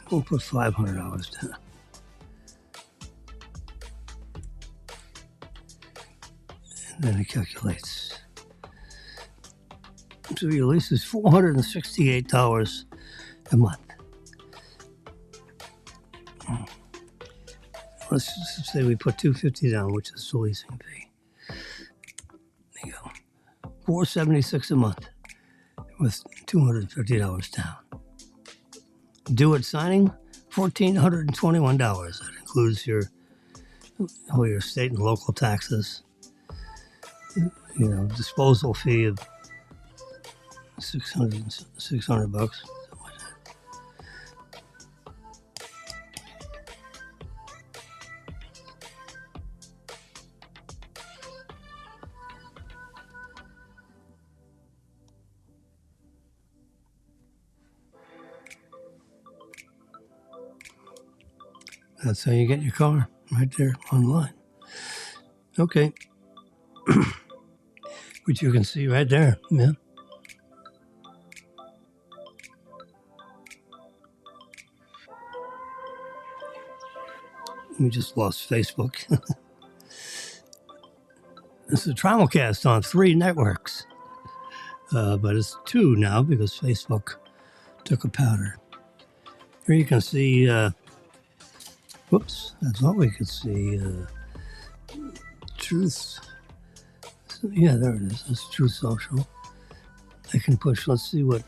We'll put $500 down. And then it calculates. So your lease is $468 a month. Let's just say we put $250 down, which is the leasing fee. There you go. $476 a month with $250 down. Due at signing, $1,421. That includes all your state and local taxes. Disposal fee of $600 something like that. That's how you get your car, right there online. Okay. Which you can see right there, yeah. We just lost Facebook. This is a Simulcast on 3 networks. But it's 2 now because Facebook took a powder. Here you can see, whoops, I thought we could see Truth. Yeah, there it is. That's Truth Social. I can push, let's see what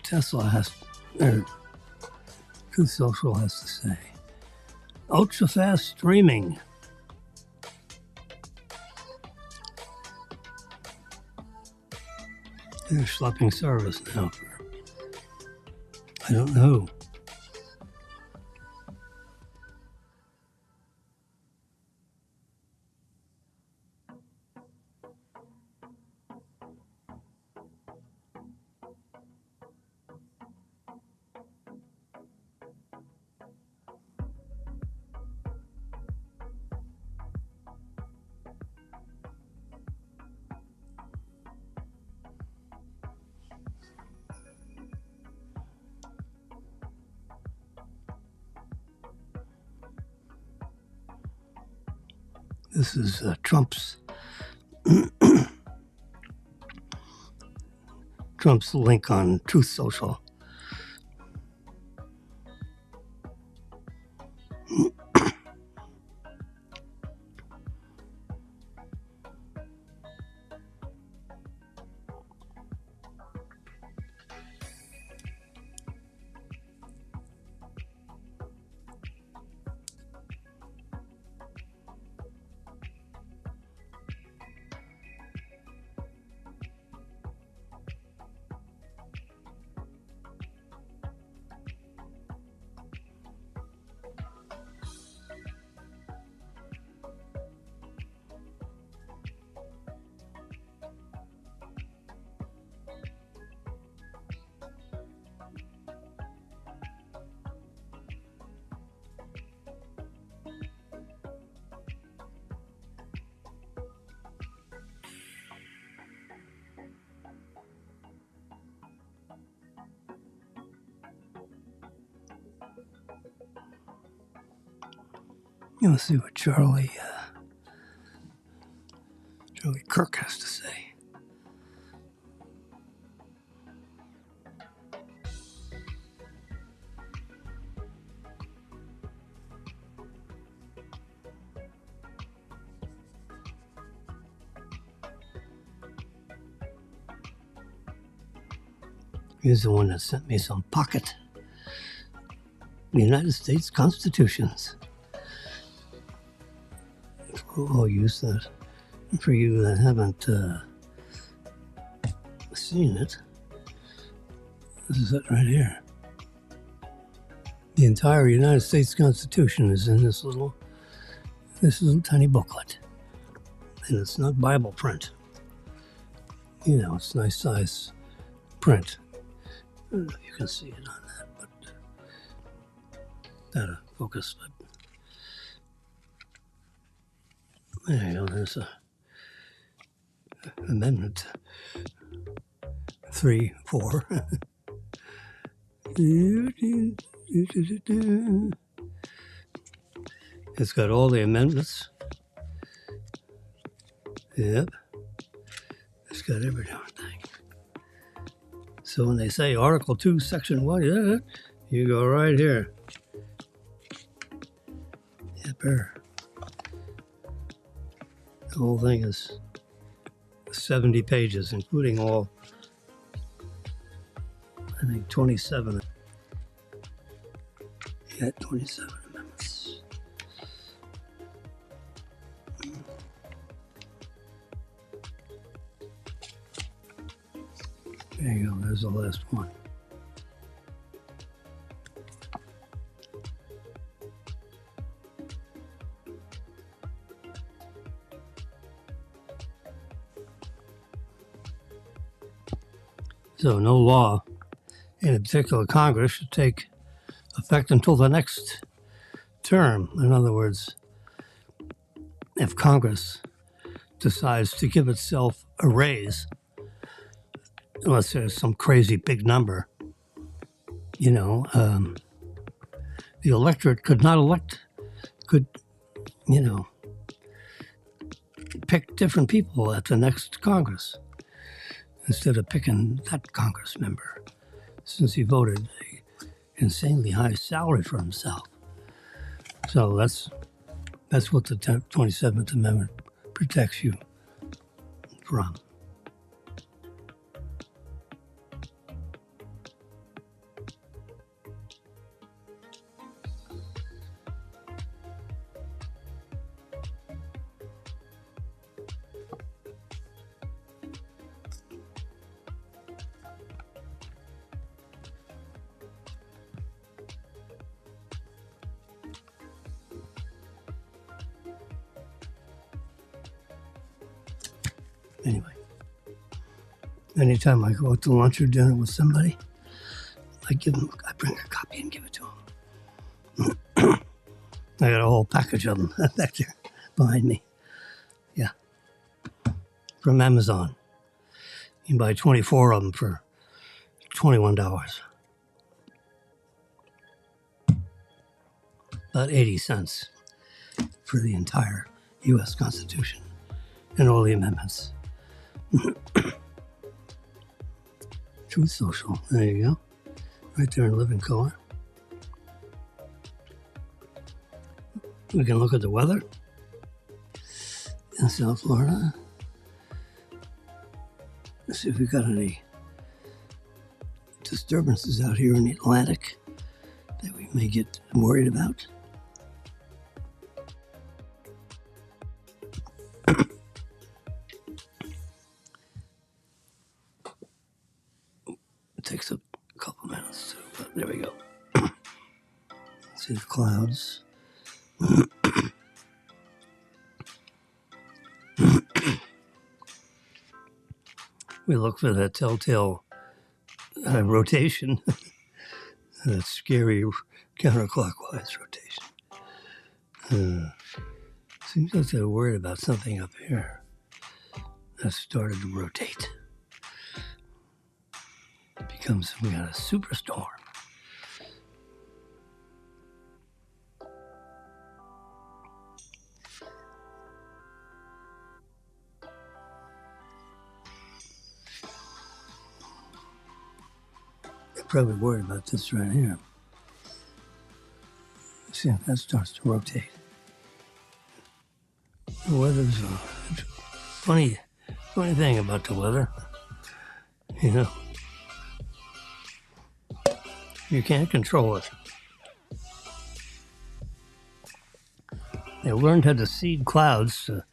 Tesla has, or Truth Social has to say. Ultra fast streaming. They're schlepping service now for, I don't know. This is Trump's link on Truth Social. Let's see what Charlie Kirk has to say. He's the one that sent me some pocket United States Constitutions. I'll use that. For you that haven't seen it, this is it right here. The entire United States Constitution is in this little tiny booklet. And it's not Bible print. You know, it's nice size print. I don't know if you can see it on that, but out of focus. But there you go. There's a amendment 3, 4. It's got all the amendments. Yep. It's got every darn thing. So when they say Article 2, Section 1, you go right here. Yep. The whole thing is 70 pages, including all, I think, 27. Yeah, 27 amendments. There you go, there's the last one. So no law in a particular Congress should take effect until the next term. In other words, if Congress decides to give itself a raise, unless there's some crazy big number, the electorate could pick different people at the next Congress instead of picking that Congress member, since he voted an insanely high salary for himself. So that's what the 27th Amendment protects you from. Anyway, anytime I go out to lunch or dinner with somebody, I bring a copy and give it to them. I got a whole package of them back there behind me. Yeah, from Amazon. You can buy 24 of them for $21. About 80 cents for the entire U.S. Constitution and all the amendments. Truth Social. There you go. Right there in living color. We can look at the weather in South Florida. Let's see if we've got any disturbances out here in the Atlantic that we may get worried about. It takes a couple minutes too, but there we go. See the clouds. We look for that telltale rotation, that scary counterclockwise rotation. Seems like they're worried about something up here that started to rotate. It becomes some kind of superstorm. probably worried about this right here. See if that starts to rotate. The weather's a funny thing about the weather. You know, you can't control it. They learned how to seed clouds to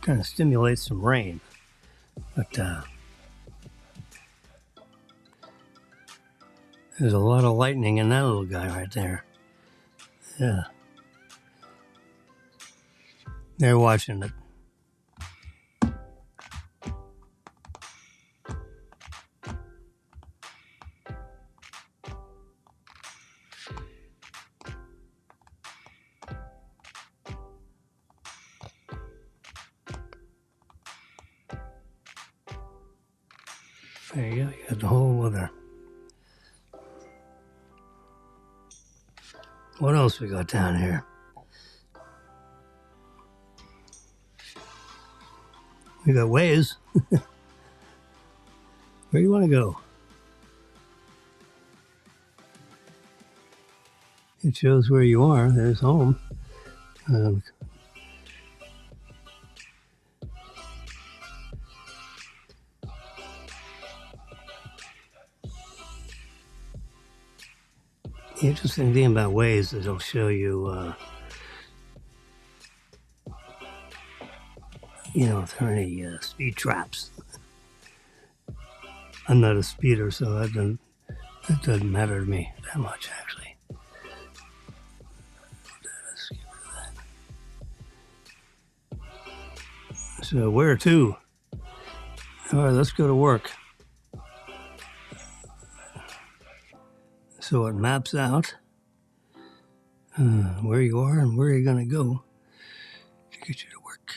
kind of stimulate some rain, but there's a lot of lightning in that little guy right there. Yeah. They're watching it. There you go. You got the whole weather. What else we got down here? We got Waze. Where do you want to go? It shows where you are. There's home. The interesting thing about Waze is it'll show you, if there are any speed traps. I'm not a speeder, so that doesn't matter to me that much, actually. Let's get rid of that. So where to? All right, let's go to work. So it maps out where you are and where you're going to go to get you to work.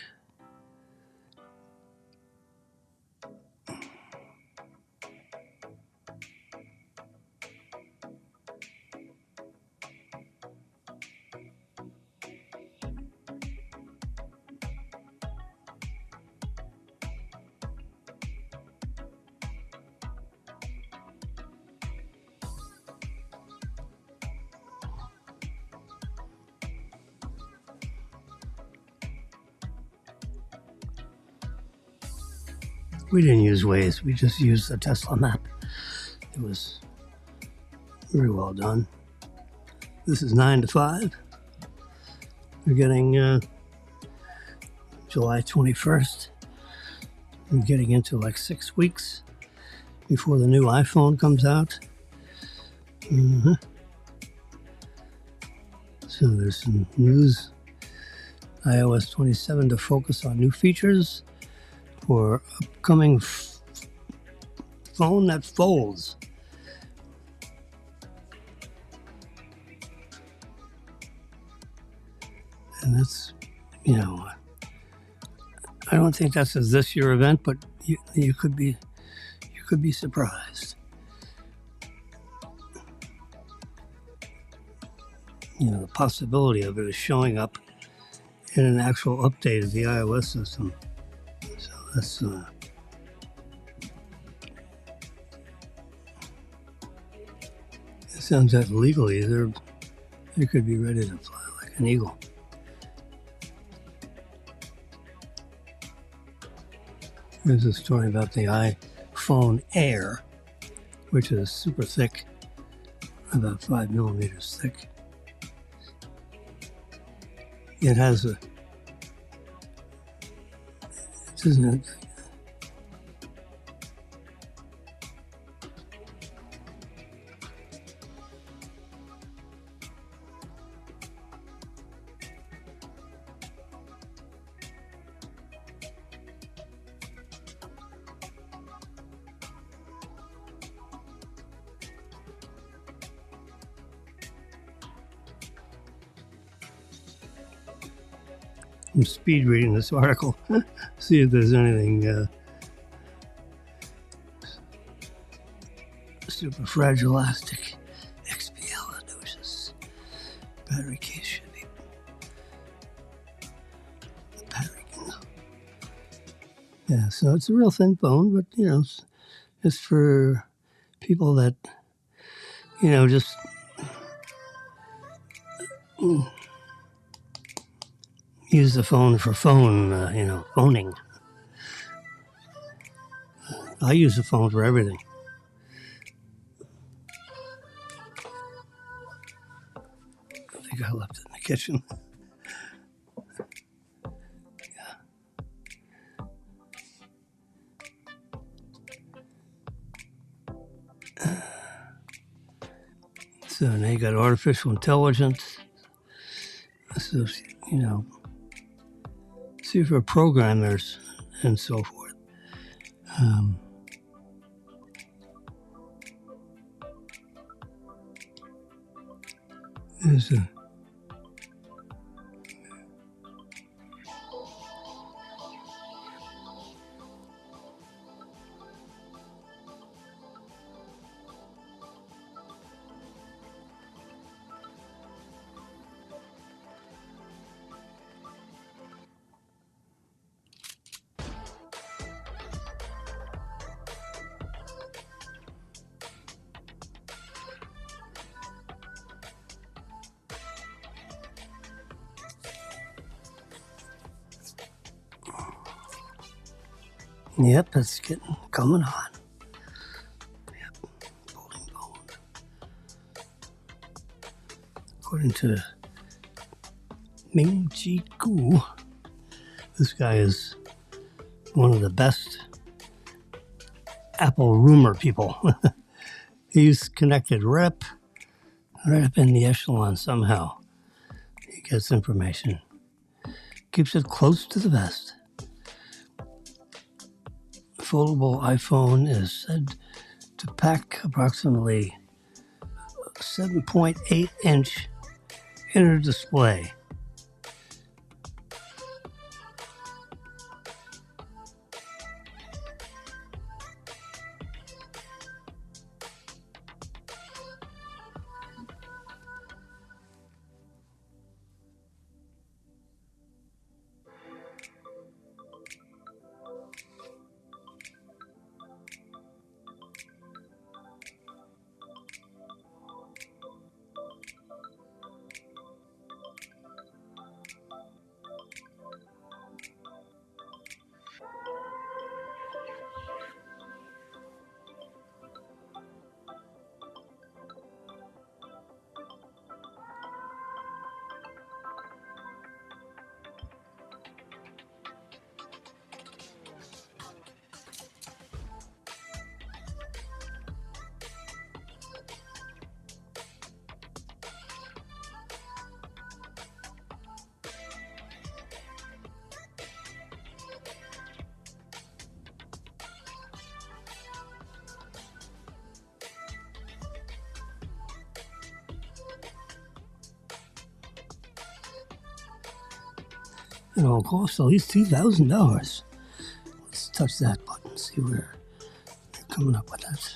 We didn't use Waze, we just used the Tesla map. It was very well done. This is 9 to 5. We're getting July 21st. We're getting into like 6 weeks before the new iPhone comes out. So there's some news. iOS 27 to focus on new features for upcoming phone that folds. And that's, I don't think that's a this year event, but you could be surprised. The possibility of it is showing up in an actual update of the iOS system. So that's it sounds that legally they could be ready to fly like an eagle. There's a story about the iPhone Air, which is super thick, about 5 millimeters thick. It has it doesn't. I'm speed reading this article, see if there's anything superfragilastic expialinosis. Battery case should be battery. Yeah, so it's a real thin phone, but it's for people that just use the phone for phoning. I use the phone for everything. I think I left it in the kitchen. So now you got artificial intelligence. So, see for programmers and so forth. There's a Yep, it's coming on. Yep, bowling bones. According to Ming Chi Ku, this guy is one of the best Apple rumor people. He's connected right up in the echelon somehow. He gets information, keeps it close to the vest. Foldable iPhone is said to pack approximately 7.8-inch inner display. It'll cost at least $2,000. Let's touch that button, see where they're coming up with that.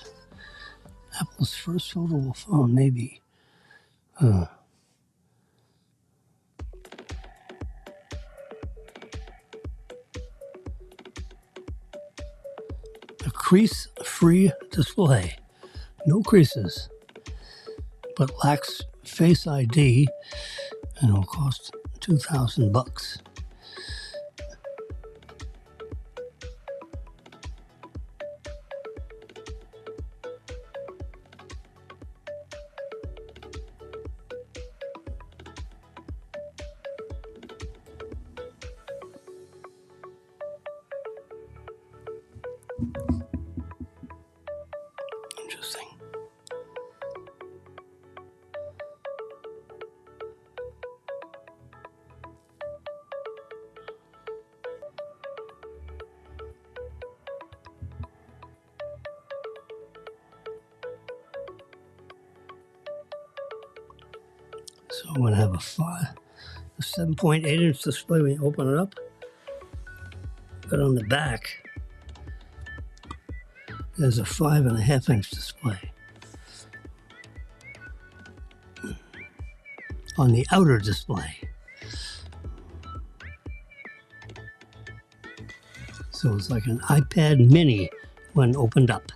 Apple's first foldable phone, maybe. A crease-free display. No creases, but lacks Face ID, and it'll cost $2,000. Interesting. So I'm going to have a 7.8-inch display when you open it up. But on the back, there's a 5.5-inch display. On the outer display. So it's like an iPad mini when opened up.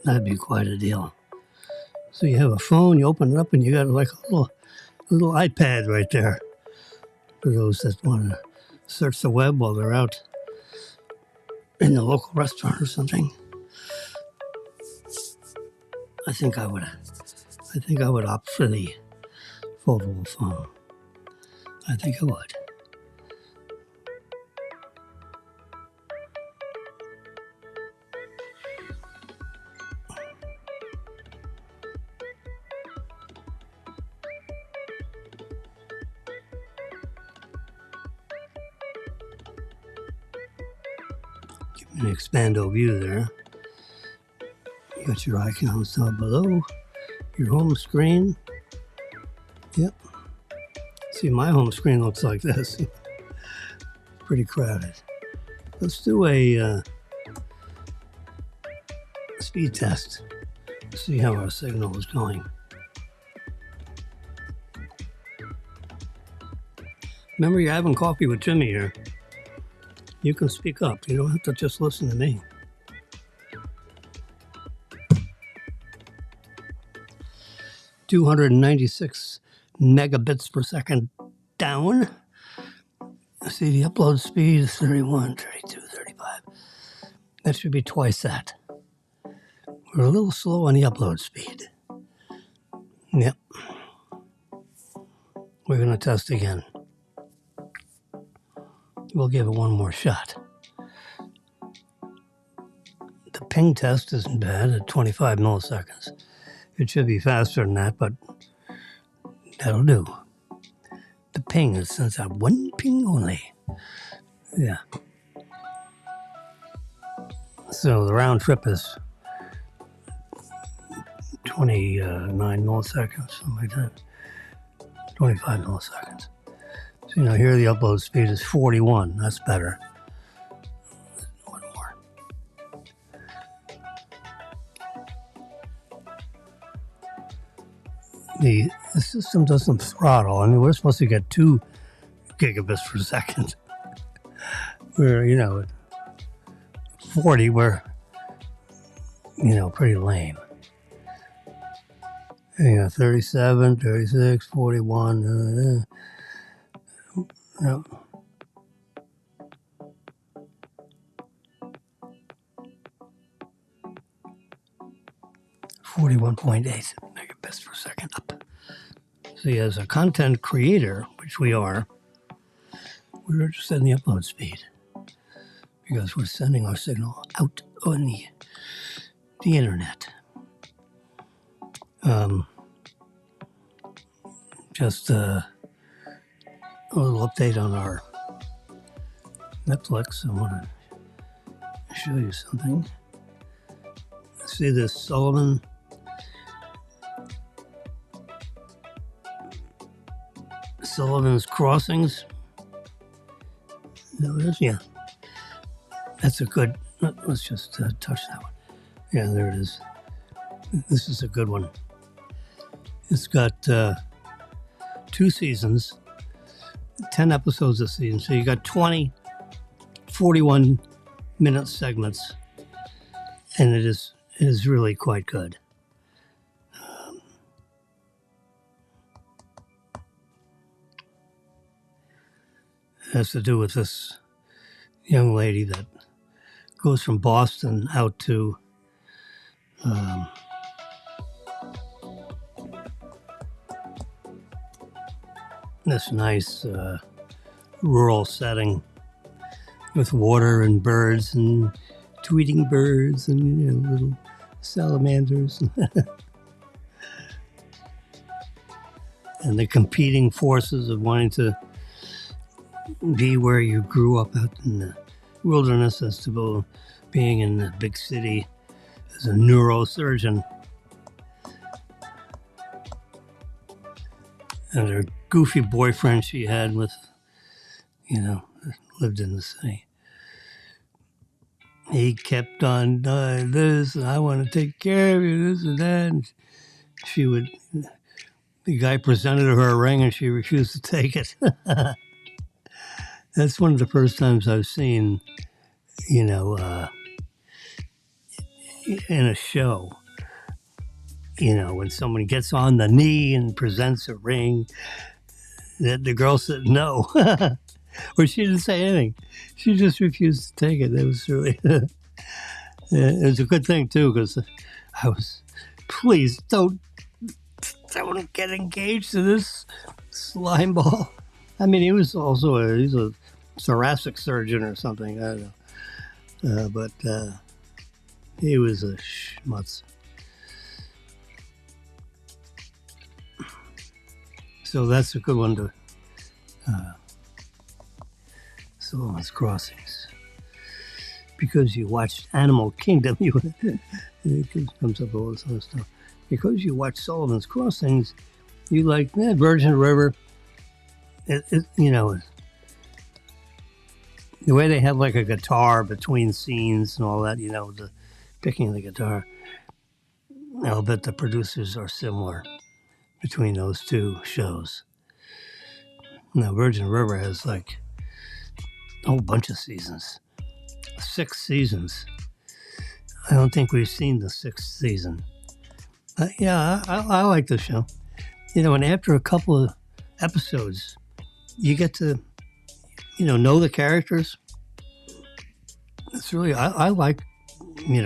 That'd be quite a deal. So you have a phone, you open it up, and you got like a little iPad right there for those that want to search the web while they're out in the local restaurant or something. I think I would opt for the foldable phone. I think I would. Give me an expando view there. You got your icons down below, your home screen. Yep. See, my home screen looks like this. Pretty crowded. Let's do a speed test. See how our signal is going. Remember, you're having coffee with Jimmy here. You can speak up. You don't have to just listen to me. .296 megabits per second down. See, the upload speed is 31, 32, 35. That should be twice that. We're a little slow on the upload speed. Yep. We're going to test again. We'll give it one more shot. The ping test isn't bad at 25 milliseconds. It should be faster than that, but that'll do. The ping is sends out one ping only. Yeah. So the round trip is 29 milliseconds, something like that. 25 milliseconds. So, here the upload speed is 41. That's better. One more. The system doesn't throttle. I mean, we're supposed to get 2 gigabits per second. We're, at 40, we're, pretty lame. 37, 36, 41. No. .8 megabits per second up. See, as a content creator, which we are, we're interested in the upload speed because we're sending our signal out on the internet. Just a little update on our Netflix. I want to show you something. See this Sullivan's Crossings? No, it is? Yeah. That's a good, let's just touch that one. Yeah, there it is. This is a good one. It's got 2 seasons, 10 episodes a season. So you got 20 41-minute segments, and it is really quite good. It has to do with this young lady that goes from Boston out to this nice rural setting with water and birds and tweeting birds and little salamanders and the competing forces of wanting to be where you grew up out in the wilderness as to being in the big city as a neurosurgeon. And her goofy boyfriend she had with, lived in the city. He kept on this, and I want to take care of you, this and that. And the guy presented her a ring and she refused to take it. That's one of the first times I've seen, in a show, when someone gets on the knee and presents a ring, that the girl said no, or she didn't say anything. She just refused to take it. It was really, it was a good thing too, because I was, please don't get engaged to this slime ball. I mean, he was also he's a thoracic surgeon or something. I don't know, but he was a schmutz. So that's a good one to Solomon's Crossings. Because you watched Animal Kingdom, it comes up all this other stuff. Because you watched Solomon's Crossings, you like Virgin River. The way they have like a guitar between scenes and all that, the picking the guitar. I'll bet the producers are similar between those two shows. Now, Virgin River has like a whole bunch of seasons. 6 seasons. I don't think we've seen the 6th season. I like the show. And after a couple of episodes, you get to, know the characters. It's really, I like, these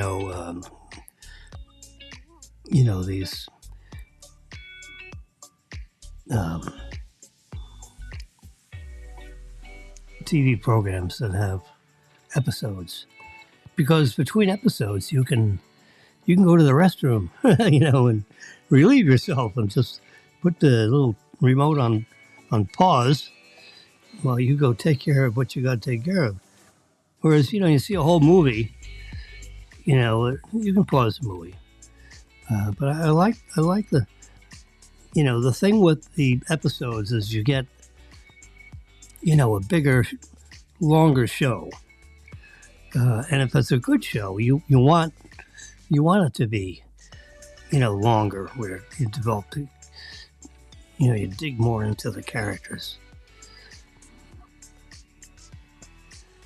TV programs that have episodes, because between episodes you can go to the restroom, and relieve yourself and just put the little remote on pause while you go take care of what you got to take care of. Whereas, you see a whole movie, you can pause the movie. But I like the, the thing with the episodes is you get, a bigger, longer show. And if it's a good show, you want it to be, longer, where you develop the, you dig more into the characters.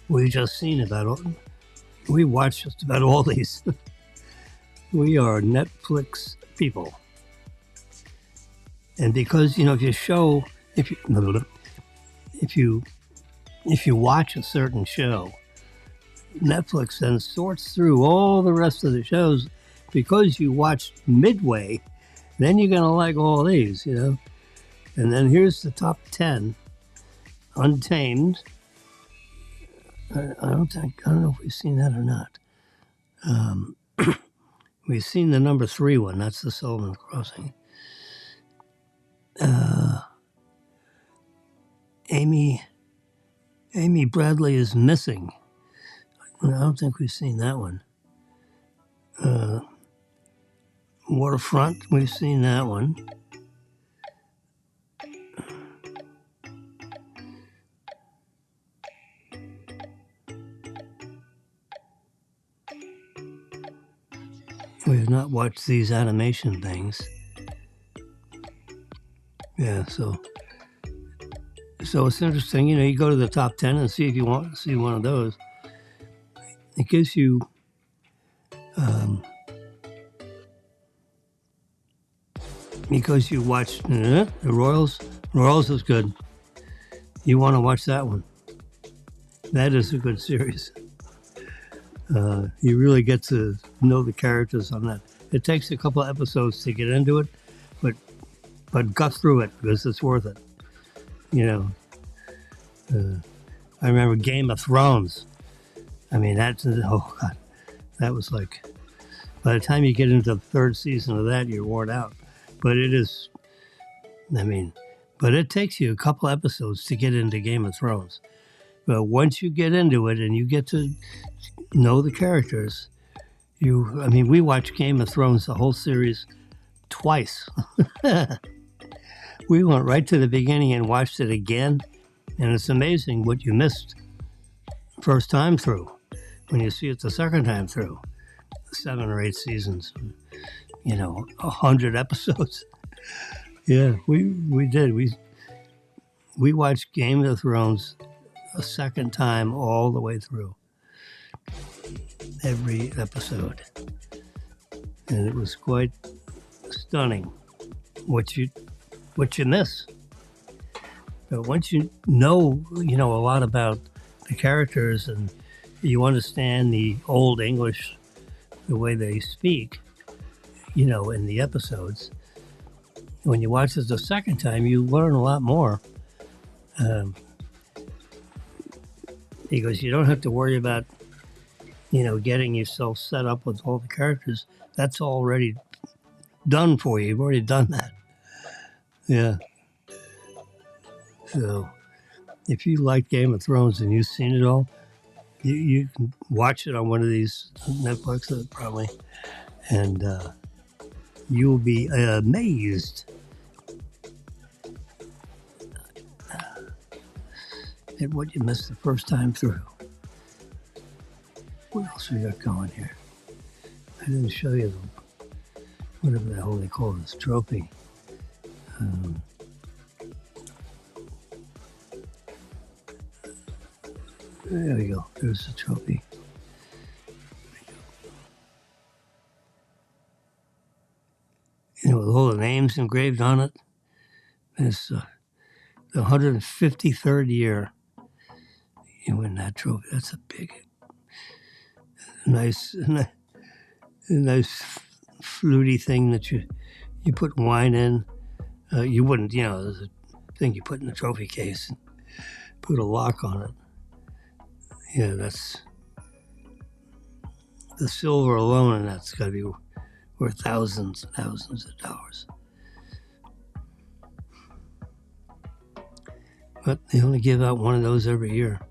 We watched just about all these. We are Netflix people. And because, if you watch a certain show, Netflix then sorts through all the rest of the shows. Because you watched midway, then you're going to like all these, And then here's the top 10. Untamed. I don't know if we've seen that or not. We've seen the number 3 one. That's the Solomon's Crossing. Amy Bradley is Missing. I don't think we've seen that one. Waterfront, we've seen that one. We have not watched these animation things. Yeah, so it's interesting. You go to the top 10 and see if you want to see one of those. It gives you because you watch the Royals. Royals is good. You want to watch that one. That is a good series. You really get to know the characters on that. It takes a couple of episodes to get into it, but gut through it because it's worth it. I remember Game of Thrones. I mean, that was like, by the time you get into the 3rd season of that, you're worn out. But it takes you a couple episodes to get into Game of Thrones. But once you get into it and you get to know the characters, we watched Game of Thrones, the whole series, twice. We went right to the beginning and watched it again, and it's amazing what you missed first time through when you see it the second time through. 7 or 8 seasons, 100 episodes. Yeah, we did. We watched Game of Thrones a second time all the way through. Every episode. and it was quite stunning what you miss. But once you know a lot about the characters and you understand the old English, the way they speak, in the episodes, when you watch this the second time, you learn a lot more. Because you don't have to worry about, getting yourself set up with all the characters. That's already done for you. You've already done that. Yeah. So if you like Game of Thrones and you've seen it all, you can watch it on one of these Netflix probably, and you'll be amazed at what you missed the first time through. What else we got going here? I didn't show you whatever the hell they call this trophy. There we go. There's the trophy. With all the names engraved on it. It's the 153rd year you win that trophy. That's a big, nice fluty thing that you put wine in. You wouldn't, there's a thing you put in the trophy case and put a lock on it. Yeah, that's the silver alone, and that's got to be worth thousands of dollars. But they only give out one of those every year.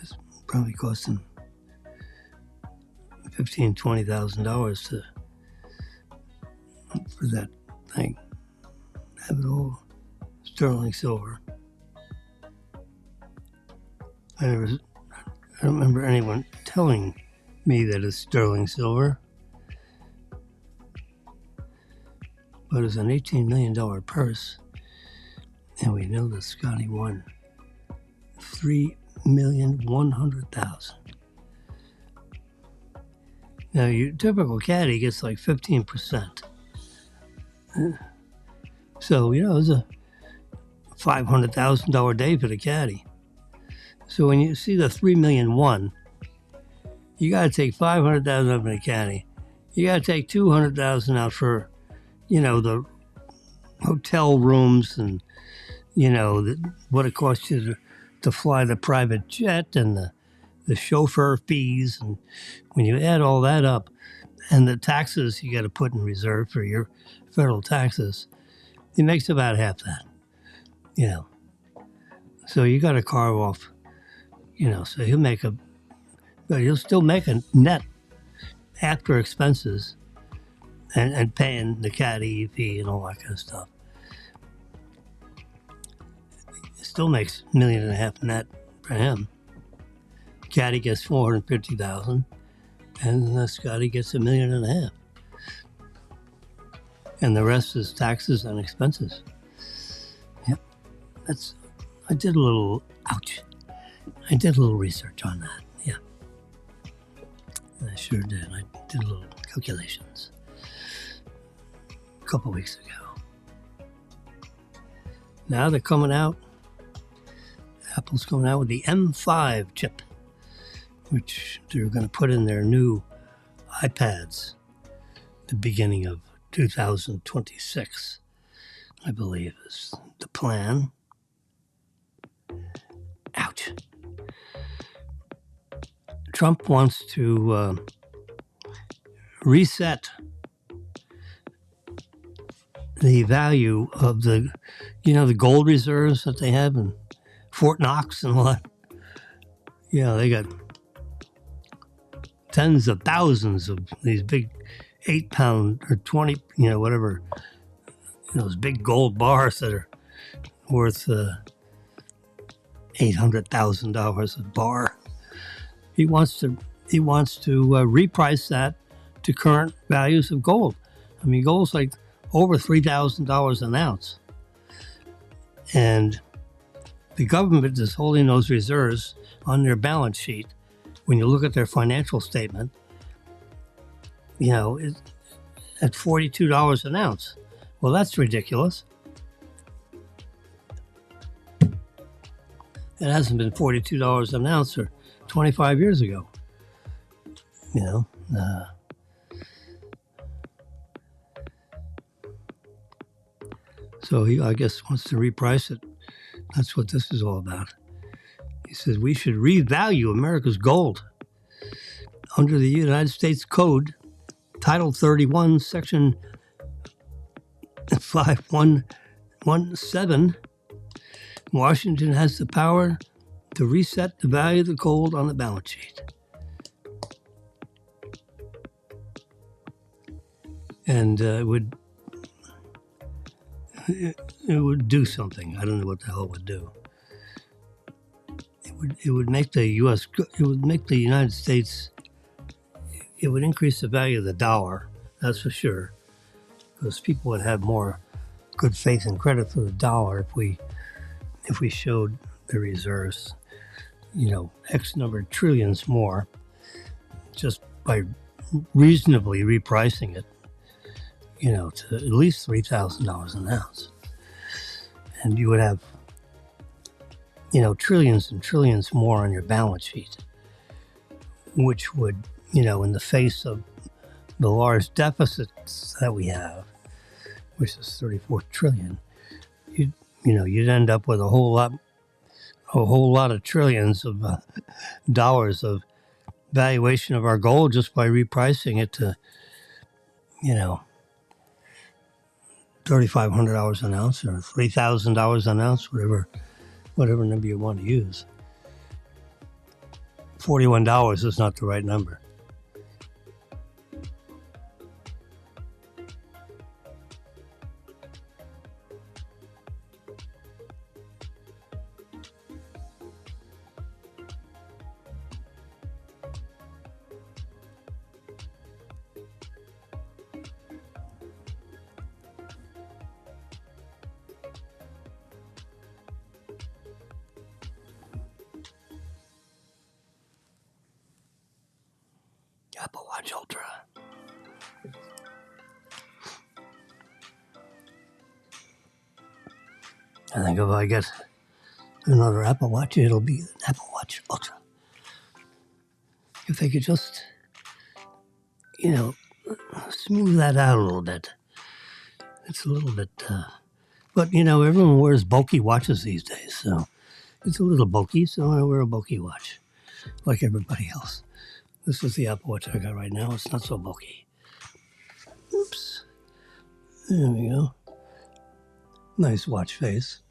It's probably costing $15,000-$20,000 for that thing. Have it all sterling silver. I don't remember anyone telling me that it's sterling silver. But it's an $18 million purse. And we know that Scotty won $3,100,000. Now, your typical caddy gets like 15%. So, it was a $500,000 day for the caddy. So when you see the $3,000,001, you got to take $500,000 out for the caddy. You got to take $200,000 out for, the hotel rooms and, what it costs you to fly the private jet and the chauffeur fees. And when you add all that up and the taxes you got to put in reserve for your federal taxes, it makes about half that, So you got to carve off, so he'll still make a net after expenses and paying the caddy fee and all that kind of stuff. It still makes $1.5 million net for him. Caddy gets $450,000, and Scotty gets $1.5 million. And the rest is taxes and expenses. Yep, I did a little research on that. Yeah, I sure did. I did a little calculations a couple weeks ago. Now they're coming out. Apple's coming out with the M5 chip, which they're going to put in their new iPads the beginning of 2026, I believe, is the plan. Ouch. Trump wants to reset the value of the gold reserves that they have in Fort Knox and all that. They got tens of thousands of these big 8-pound or 20, whatever, those big gold bars that are worth $800,000 a bar. He wants to reprice that to current values of gold. I mean, gold's like over $3,000 an ounce, and the government is holding those reserves on their balance sheet. When you look at their financial statement, at $42 an ounce. Well, that's ridiculous. It hasn't been $42 an ounce for 25 years ago. You know, so he, I guess, wants to reprice it. That's what this is all about. He says we should revalue America's gold under the United States Code, Title 31, Section 5117. Washington has the power to reset the value of the gold on the balance sheet. And it would do something. I don't know what the hell it would do. It would make the U.S. It would make the United States. It would increase the value of the dollar. That's for sure, because people would have more good faith and credit for the dollar if we showed the reserves, X number of trillions more, just by reasonably repricing it, to at least $3,000 an ounce. And you would have, trillions and trillions more on your balance sheet, which would, in the face of the large deficits that we have, which is 34 trillion, you'd end up with a whole lot of trillions of dollars of valuation of our gold just by repricing it to, $3,500 an ounce or $3,000 an ounce, whatever number you want to use. $41 is not the right number. Apple Watch Ultra. I think if I get another Apple Watch, it'll be an Apple Watch Ultra. If they could just, smooth that out a little bit. It's a little bit, but, everyone wears bulky watches these days, so it's a little bulky, so I wear a bulky watch like everybody else. This is the Apple Watch I got right now. It's not so bulky. Oops. There we go. Nice watch face.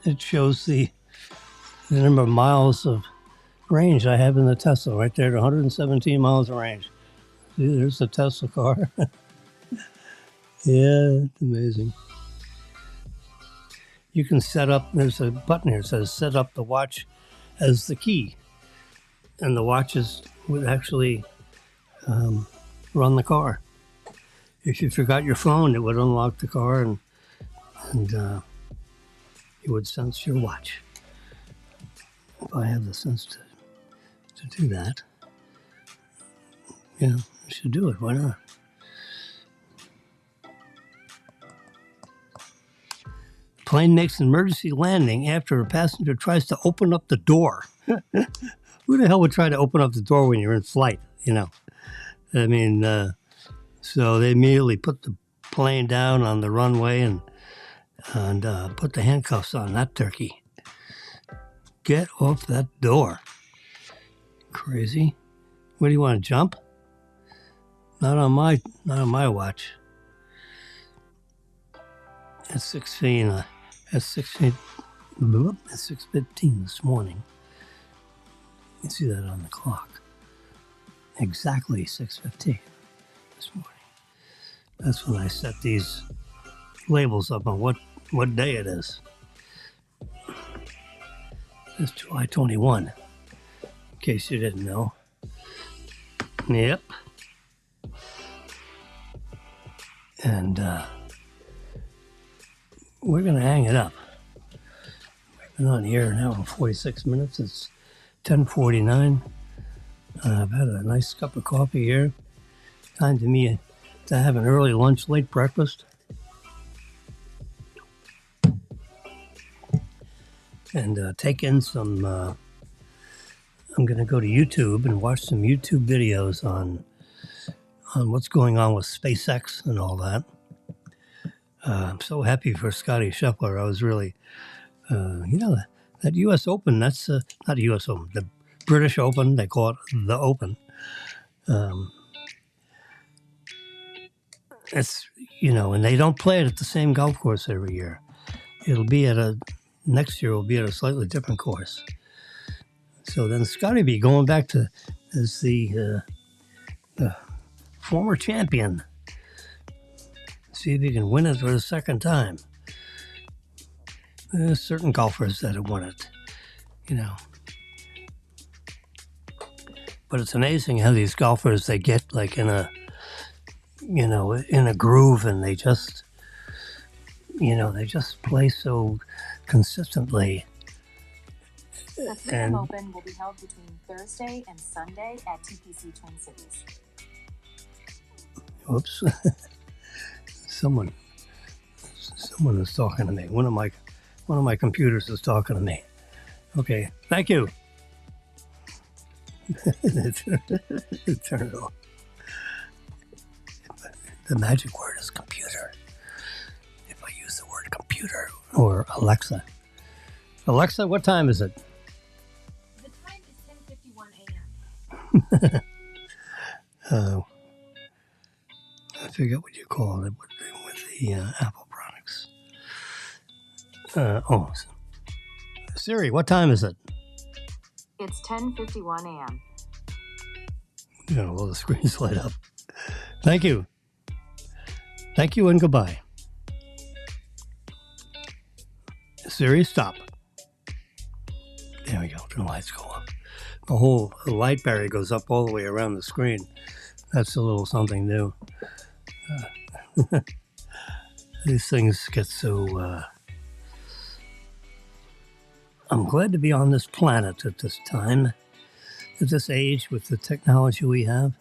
It shows the number of miles of range I have in the Tesla right there, 117 miles of range. See, there's the Tesla car. Yeah, it's amazing. You can set up, there's a button here that says set up the watch as the key. And the watches would actually run the car. If you forgot your phone, it would unlock the car and it would sense your watch. If I have the sense to do that, I should do it. Why not? Plane makes an emergency landing after a passenger tries to open up the door. Who the hell would try to open up the door when you're in flight? I mean, so they immediately put the plane down on the runway and put the handcuffs on that turkey. Get off that door. Crazy. What do you want to jump? Not on my watch. At 6:15 this morning. You see that on the clock. Exactly 6:15 this morning. That's when I set these labels up on what day it is. It's July 21, in case you didn't know. Yep. And we're going to hang it up. We've been on here now for 46 minutes. It's 10:49. I've had a nice cup of coffee here. Time to me to have an early lunch, late breakfast. And take in some, I'm going to go to YouTube and watch some YouTube videos on what's going on with SpaceX and all that. I'm so happy for Scotty Scheffler. I was really, that U.S. Open, that's not the U.S. Open, the British Open, they call it the Open. It's, and they don't play it at the same golf course every year. Next year will be at a slightly different course. So then Scotty be going back to as the former champion. See if he can win it for the second time. There's certain golfers that have won it, But it's amazing how these golfers, they get like in a groove, and they just play so consistently. The Freedom Open will be held between Thursday and Sunday at TPC Twin Cities. Oops. Someone is talking to me. One of my computers is talking to me. Okay, thank you. Turn it off. The magic word is computer. If I use the word computer or Alexa. Alexa, what time is it? The time is 10:51 a.m. I forget what you call it with the Apple products. Siri, what time is it? It's 10:51 a.m. Well, the screen's light up. Thank you. Thank you and goodbye. Siri, stop. There we go. The lights go up. The whole light barrier goes up all the way around the screen. That's a little something new. These things get so... I'm glad to be on this planet at this time, at this age, with the technology we have.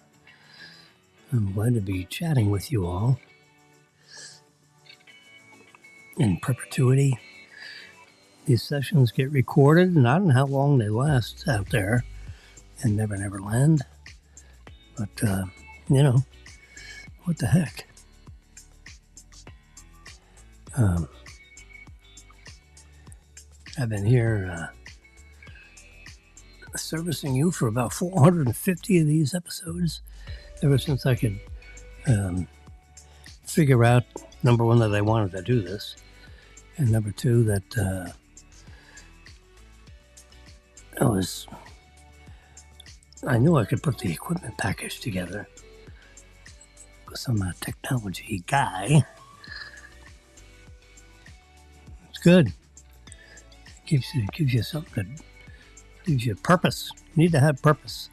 I'm glad to be chatting with you all in perpetuity. These sessions get recorded, and I don't know how long they last out there in Never Never Land. But, what the heck? I've been here servicing you for about 450 of these episodes, ever since I could figure out, number one, that I wanted to do this, and number two, that I knew I could put the equipment package together, because I'm a technology guy. It's good. It gives you something that gives you purpose. You need to have purpose.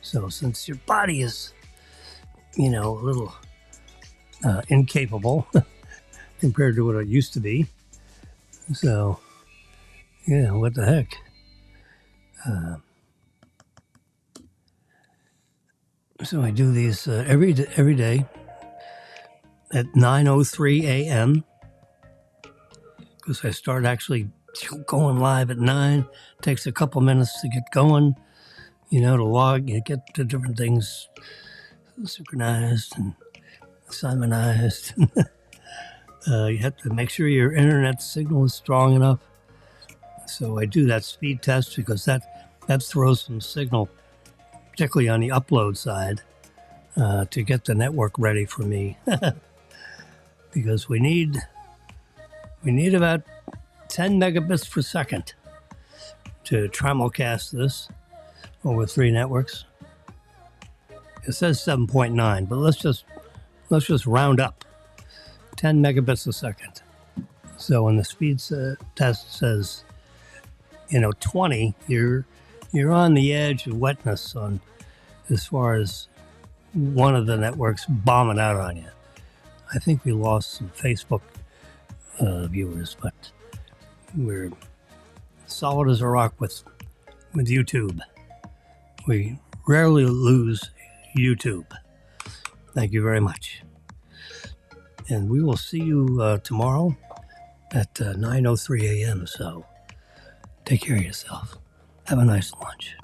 So since your body is, a little incapable compared to what it used to be, so, what the heck? So I do these every day at 9:03 a.m. because I start actually going live at 9. It takes a couple minutes to get going, to log, get the different things synchronized and simonized. You have to make sure your internet signal is strong enough. So I do that speed test because that throws some signal, particularly on the upload side, to get the network ready for me. Because we need about 10 megabits per second to Simulcast this over 3 networks. It says 7.9, but let's just round up 10 megabits a second. So when the speed test says 20, you're on the edge of wetness on as far as one of the networks bombing out on you. I think we lost some Facebook viewers, but we're solid as a rock with YouTube. We rarely lose YouTube. Thank you very much. And we will see you tomorrow at 9:03 a.m. So take care of yourself. Have a nice lunch.